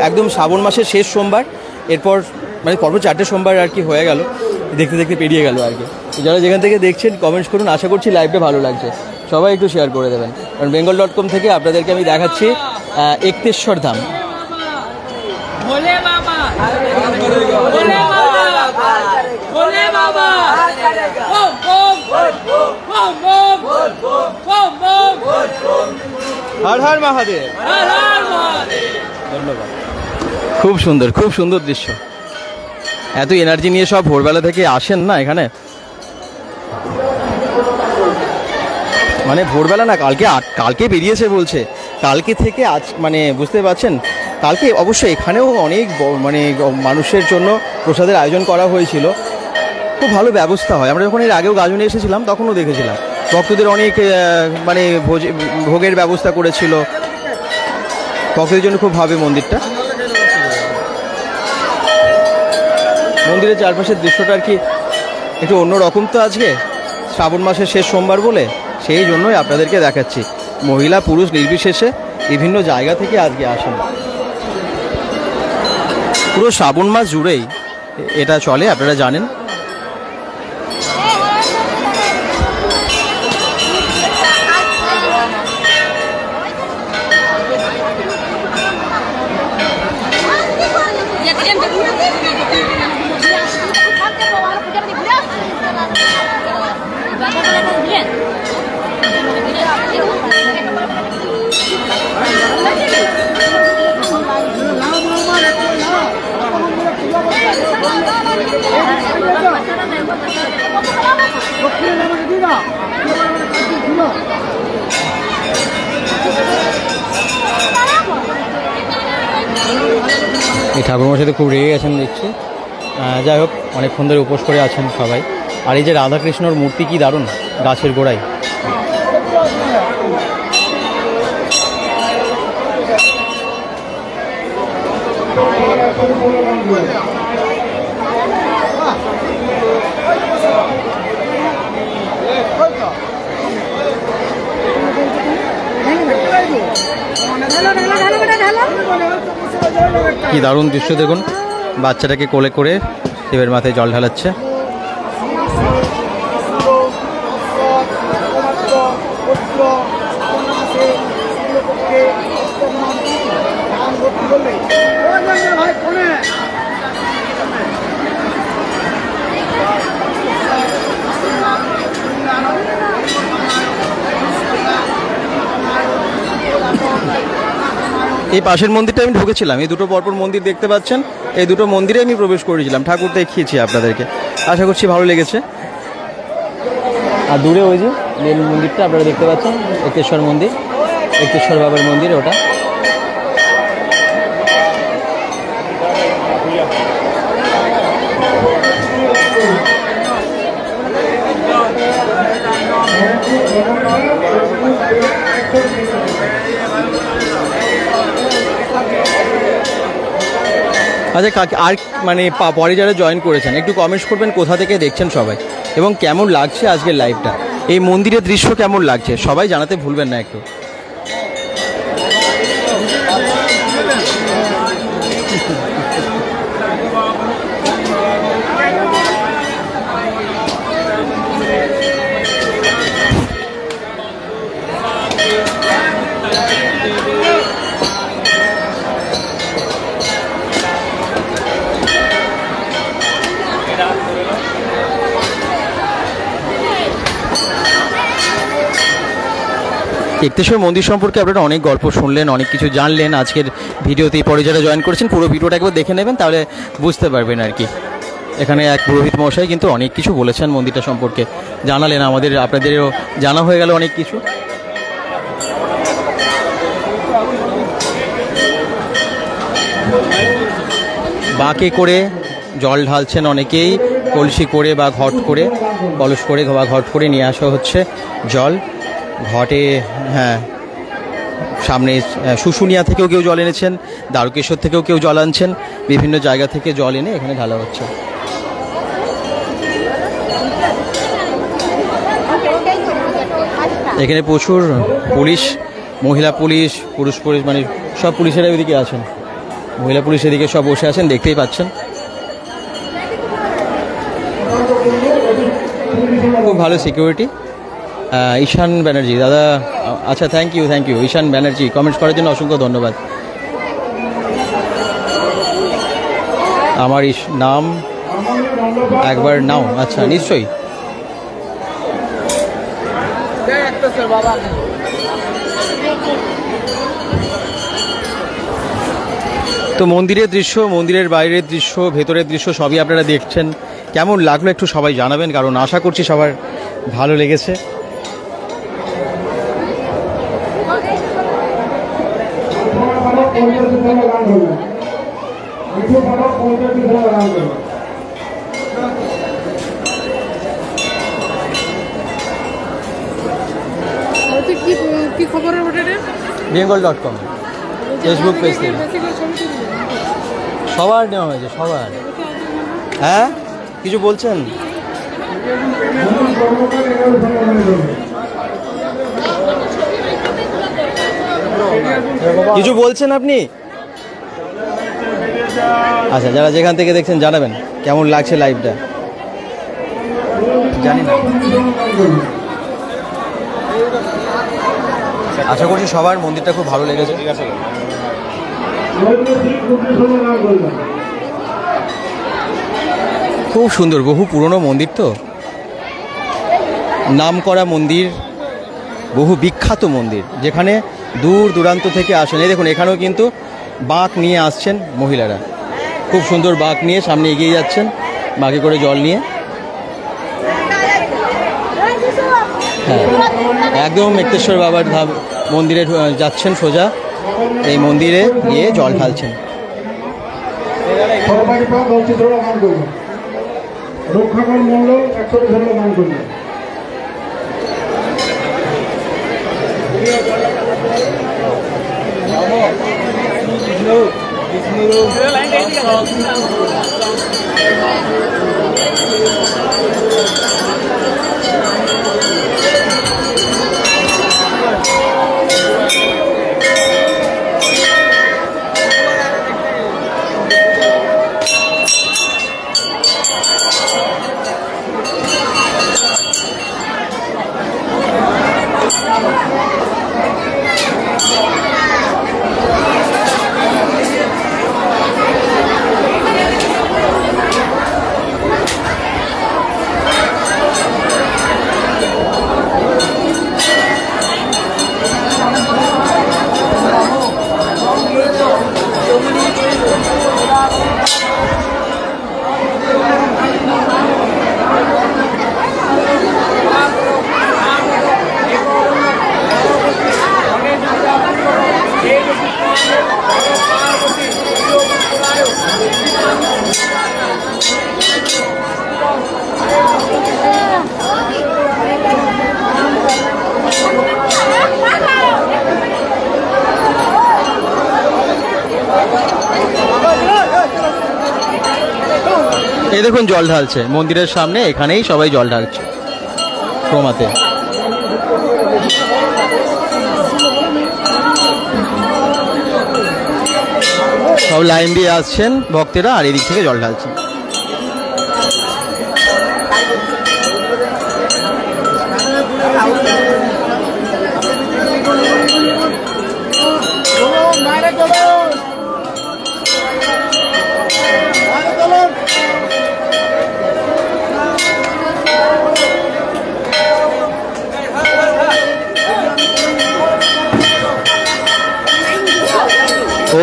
একদম শ্রাবণ মাসের শেষ সোমবার, এরপর মানে পরপর 4টে সোমবার আর কি হয়ে গেল, দেখতে দেখতে পেরিয়ে গেল আর কি। যারা যেখান থেকে দেখছেন কমেন্টস করুন, আশা করছি লাইভটা ভালো লাগছে, সবাই একটু শেয়ার করে দেবেন। কারণ bengal.com থেকে আপনাদেরকে আমি দেখাচ্ছি একতেশ্বর ধাম। হর হর মহাদেব। ধন্যবাদ। খুব সুন্দর, খুব সুন্দর দৃশ্য। এত এনার্জি নিয়ে সব ভোরবেলা থেকে আসেন না এখানে, মানে ভোরবেলা না, কালকে বেরিয়েছে বলছে, কালকে থেকে আজ মানে বুঝতে পারছেন। কালকে অবশ্যই এখানেও অনেক মানে মানুষের জন্য প্রসাদের আয়োজন করা হয়েছিল, খুব ভালো ব্যবস্থা হয়। আমরা যখন এর আগেও গাজনে এসেছিলাম তখনও দেখেছিলাম ভক্তদের অনেক মানে ভোগের ব্যবস্থা করেছিল, ভক্তদের জন্য খুব ভাবে মন্দিরটা। মন্দিরের চারপাশের দৃশ্যটা আর কি একটু অন্যরকম, তো আজকে শ্রাবণ মাসের শেষ সোমবার বলে সেই জন্যই আপনাদেরকে দেখাচ্ছি। মহিলা পুরুষ নির্বিশেষে বিভিন্ন জায়গা থেকে আজকে আসেন। পুরো শ্রাবণ মাস জুড়েই এটা চলে, আপনারা জানেন। এই ঠাকুরমার সাথে খুব রেগে গেছেন দেখছি। যাই হোক, অনেকক্ষণ ধরে উপোস করে আছেন সবাই। আর এই যে রাধাকৃষ্ণর মূর্তি কি দারুণ, গাছের গোড়ায়। কি দারুণ দৃশ্য দেখুন, বাচ্চাটাকে কোলে করে শিবের মাথায় জল ঢালাচ্ছে। এই পাশের মন্দিরটা আমি ঢুকেছিলাম, এই দুটো পরপর মন্দির দেখতে পাচ্ছেন, এই দুটো মন্দিরে আমি প্রবেশ করেছিলাম, ঠাকুর দেখিয়েছি আপনাদেরকে, আশা করছি ভালো লেগেছে। আর দূরে ওই যে মেন মন্দিরটা আপনারা দেখতে পাচ্ছেন, একতেশ্বর মন্দির, একতেশ্বর বাবার মন্দির ওটা। আচ্ছা কাকে আর মানে পরে যারা জয়েন করেছেন একটু কমেন্টস করবেন কোথা থেকে দেখছেন সবাই, এবং কেমন লাগছে আজকের লাইভটা, এই মন্দিরের দৃশ্য কেমন লাগছে সবাই জানাতে ভুলবেন না একটু। একতেশ্বর মন্দির সম্পর্কে আপনারা অনেক গল্প শুনলেন, অনেক কিছু জানলেন আজকের ভিডিওতে। পরে যারা জয়েন করেছেন পুরো ভিডিওটা একবার দেখে নেবেন, তাহলে বুঝতে পারবেন আর কি। এখানে এক পুরোহিত মশাই কিন্তু অনেক কিছু বলেছেন মন্দিরটা সম্পর্কে, জানালেন আমাদের, আপনাদেরও জানা হয়ে গেল অনেক কিছু। বাঁকে করে জল ঢালছেন অনেকেই, কলসি করে বা ঘট করে, কলস করে বা ঘট করে নিয়ে আসা হচ্ছে জল ঘটে। হ্যাঁ, সামনে শুশুনিয়া থেকেও কেউ জল এনেছেন, দ্বারকেশ্বর থেকেও কেউ জল আনছেন, বিভিন্ন জায়গা থেকে জল এনে এখানে ঢালা হচ্ছে। এখানে প্রচুর পুলিশ, মহিলা পুলিশ, পুরুষ পুলিশ, মানে সব পুলিশেরা ওইদিকে আছেন, মহিলা পুলিশ এদিকে সব বসে আছেন, দেখতেই পাচ্ছেন। খুব ভালো সিকিউরিটি। ঈশান ব্যানার্জি দাদা, আচ্ছা thank you Ishan Banerjee, comments করার জন্য অসংখ্য ধন্যবাদ। আমার নাম একবার নাও, আচ্ছা নিশ্চয়ই। তো মন্দিরের দৃশ্য, মন্দিরের বাইরের দৃশ্য, ভেতরের দৃশ্য সবই আপনারা দেখছেন। কেমন লাগলো একটু সবাই জানাবেন, কারণ আশা করছি সবার ভালো লেগেছে। কি খবরের হোটেলে bengal.com ফেসবুক পেজ থেকে সবার নেওয়া হয়েছে, সবার। হ্যাঁ, কিছু বলছেন? কিছু বলছেন আপনি? আচ্ছা, যারা যেখান থেকে দেখছেন জানাবেন কেমন লাগছে লাইভটা, জানি না। আশা করছি সবার মন্দিরটা খুব ভালো লেগেছে। ঠিক আছে, খুব সুন্দর, বহু পুরনো মন্দির, তো নামকরা মন্দির, বহু বিখ্যাত মন্দির, যেখানে দূর দূরান্ত থেকে আসেন। এই দেখুন, এখানেও কিন্তু বাঁক নিয়ে আসছেন মহিলারা, খুব সুন্দর বাঁক নিয়ে সামনে এগিয়ে যাচ্ছেন, বাঁকে করে জল নিয়ে। হ্যাঁ, একদম মুক্তেশ্বর বাবার মন্দিরে যাচ্ছেন সোজা, এই মন্দিরে গিয়ে জল ঢালছেন। রক্ষাকর মূল্য 100 দান করবে। এই দেখুন জল ঢালছে মন্দিরের সামনে, এখানেই সবাই জল ঢালছে ক্রমাতে। সব লাইন দিয়ে আসছেন ভক্তেরা, আর এদিক থেকে জল ঢালছেন।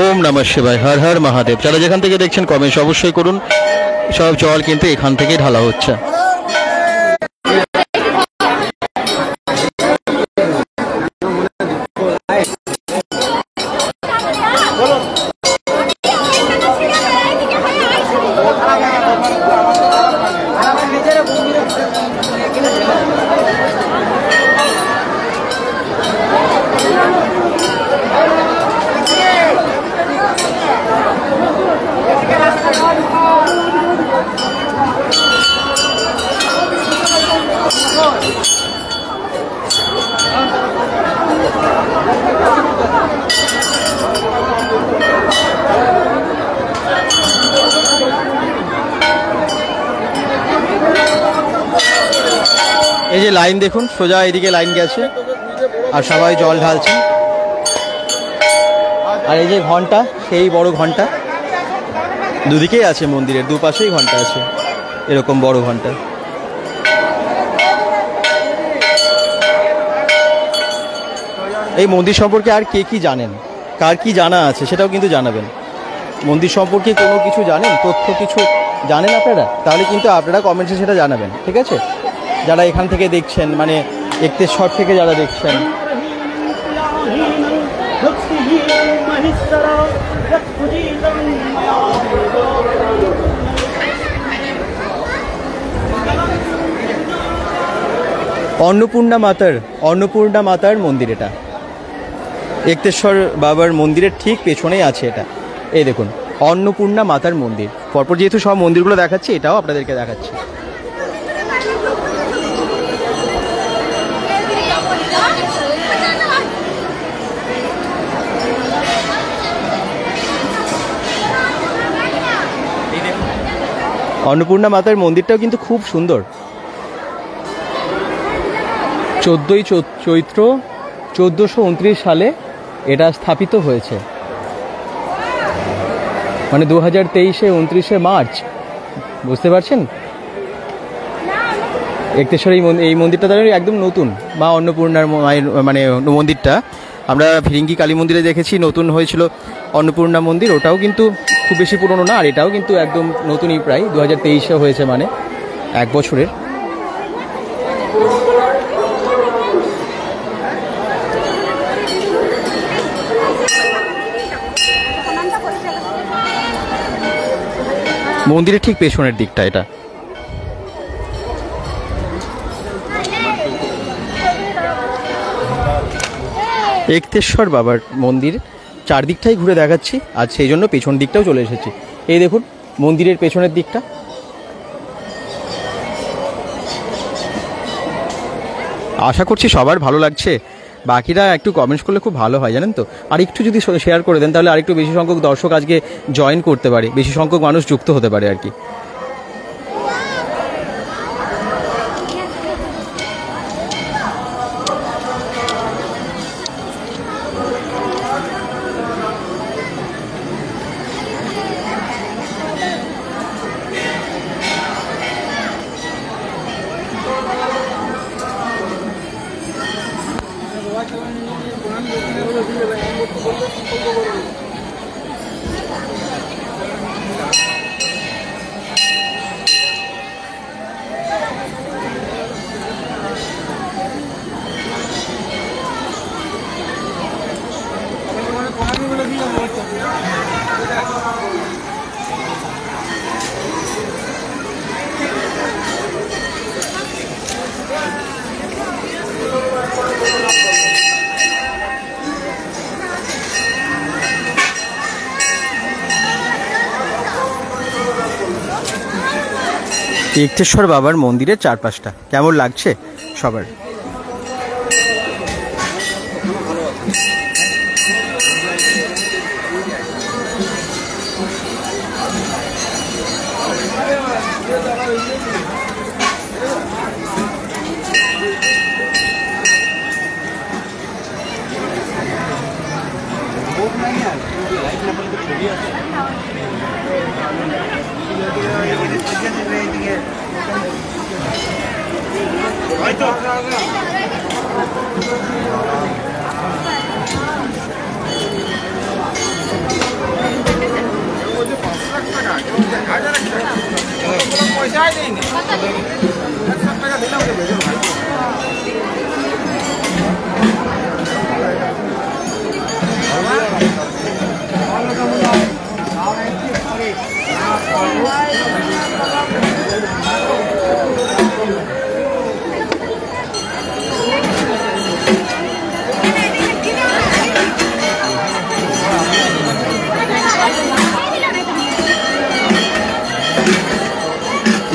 ওম নমঃ শিবায়, হর হর মহাদেব। যারা যেখান থেকে দেখছেন কমেন্টস অবশ্যই করুন। সব জল কিন্তু এখান থেকেই ঢালা হচ্ছে। লাইন দেখুন, সোজা এদিকে লাইন গেছে আর সবাই জল ঢালছে। আর এই যে ঘন্টা, সেই বড় ঘন্টা, দুদিকেই আছে মন্দিরের, দুপাশেই ঘন্টা আছে, এরকম বড় ঘন্টা। এই মন্দির সম্পর্কে আর কে কি জানেন, কার কি জানা আছে সেটাও কিন্তু জানাবেন। মন্দির সম্পর্কে কোনো কিছু জানেন, তথ্য কিছু জানেন আপনারা, তাহলে কিন্তু আপনারা কমেন্টসে সেটা জানাবেন, ঠিক আছে? যারা এখান থেকে দেখছেন, মানে এক্তেশ্বর থেকে যারা দেখছেন। অন্নপূর্ণা মাতার মন্দির এটা, এক্তেশ্বর বাবার মন্দিরের ঠিক পেছনেই আছে এটা। এই দেখুন, অন্নপূর্ণা মাতার মন্দির। পরপর যেহেতু সব মন্দিরগুলো দেখাচ্ছি, এটাও আপনাদেরকে দেখাচ্ছি। অন্নপূর্ণা মাতার মন্দিরটাও কিন্তু খুব সুন্দর। 14ই চৈত্র 1429 সালে এটা স্থাপিত হয়েছে, মানে 2023-এ 29শে মার্চ, বুঝতে পারছেন? এক্তেশ্বর এই মন্দিরটা তাহলে একদম নতুন, মা অন্নপূর্ণার মায়ের মানে মন্দিরটা। আমরা ফিরিঙ্গি কালী মন্দিরে দেখেছি নতুন হয়েছিল অন্নপূর্ণা মন্দির, ওটাও কিন্তু খুব বেশি পুরনো না, আর এটাও কিন্তু একদম নতুনই, প্রায় 2023-এ হয়েছে, মানে 1 বছরের। মন্দিরের ঠিক পেছনের দিকটা এটা। এক্তেশ্বর বাবার মন্দির চারদিকটাই ঘুরে দেখাচ্ছি, আর সেই জন্য পেছন দিকটাও চলে এসেছি। এই দেখুন মন্দিরের পেছনের দিকটা। আশা করছি সবার ভালো লাগছে। বাকিরা একটু কমেন্টস করলে খুব ভালো হয়, জানেন তো। আর একটু যদি শেয়ার করে দেন তাহলে আরেকটু বেশি সংখ্যক দর্শক আজকে জয়েন করতে পারে, বেশি সংখ্যক মানুষ যুক্ত হতে পারে আর কি। এক্তেশ্বর বাবার মন্দিরের চারপাশটা কেমন লাগছে সবার?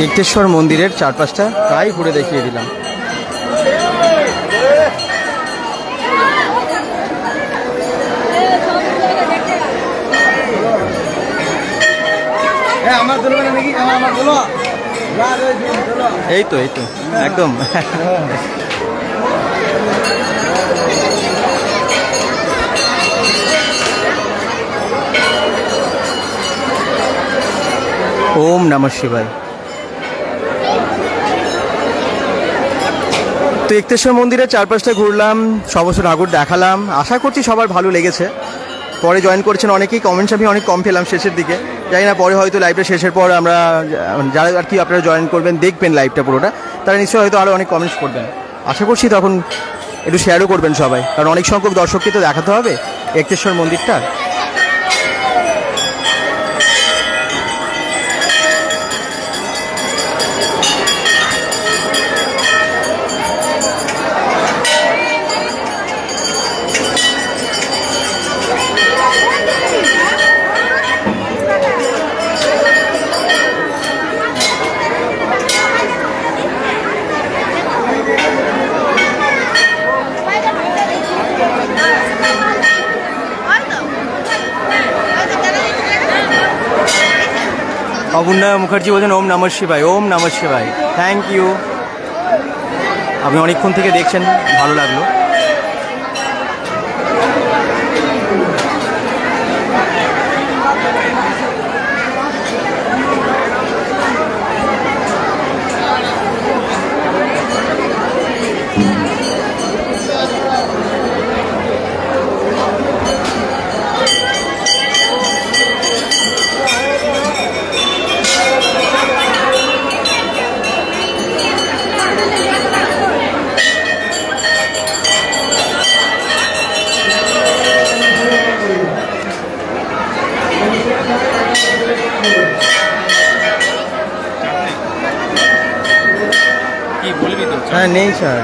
এক্তেশ্বর মন্দিরের চারপাশটা প্রায় ঘুরে দেখিয়ে দিলাম। আমার এই তো একদম। ওম নমঃ শিবায়। তো একতেশ্বর মন্দিরের চারপাশটা ঘুরলাম, সমস্ত ঠাকুর দেখালাম, আশা করছি সবার ভালো লেগেছে। পরে জয়েন করেছেন অনেকেই, কমেন্টস আমি অনেক কম পেলাম শেষের দিকে, জানি না পরে হয়তো লাইভটা শেষের পর আমরা যারা আর কি আপনারা জয়েন করবেন, দেখবেন লাইভটা পুরোটা, তারা নিশ্চয়ই হয়তো আরও অনেক কমেন্টস করবেন। আশা করছি তখন একটু শেয়ারও করবেন সবাই, কারণ অনেক সংখ্যক দর্শককে তো দেখাতে হবে একতেশ্বর মন্দিরটা। অবুন্না মুখার্জি বলছেন ওম নমঃ শিবায়, ওম নমঃ শিবায়, থ্যাংক ইউ। আপনি অনেকক্ষণ থেকে দেখছেন, ভালো লাগলো। হ্যাঁ নেই স্যার,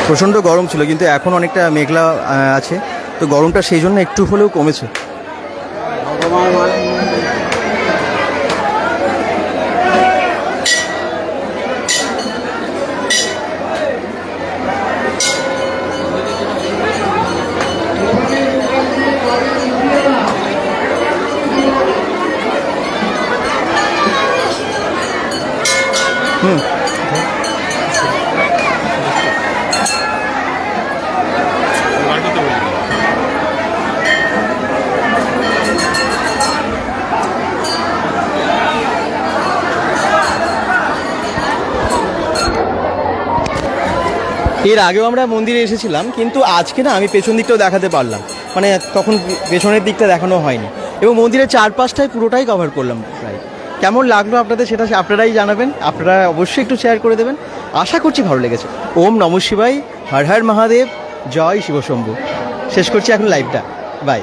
প্রচণ্ড গরম ছিল, কিন্তু এখন অনেকটা মেঘলা আছে, তো গরমটা সেই জন্য একটু হলেও কমেছে। এর আগেও আমরা মন্দিরে এসেছিলাম, কিন্তু আজকে না আমি পেছন দিকটাও দেখাতে পারলাম, মানে তখন পেছনের দিকটা দেখানো হয়নি, এবং মন্দিরের চারপাশটায় পুরোটাই কভার করলাম প্রায়। কেমন লাগলো আপনাদের সেটা আপনারাই জানাবেন, আপনারা অবশ্যই একটু শেয়ার করে দেবেন, আশা করছি ভালো লেগেছে। ওম নমঃ শিবায়, হর হর মহাদেব, জয় শিবশম্ভু। শেষ করছি এখন লাইভটা, বাই।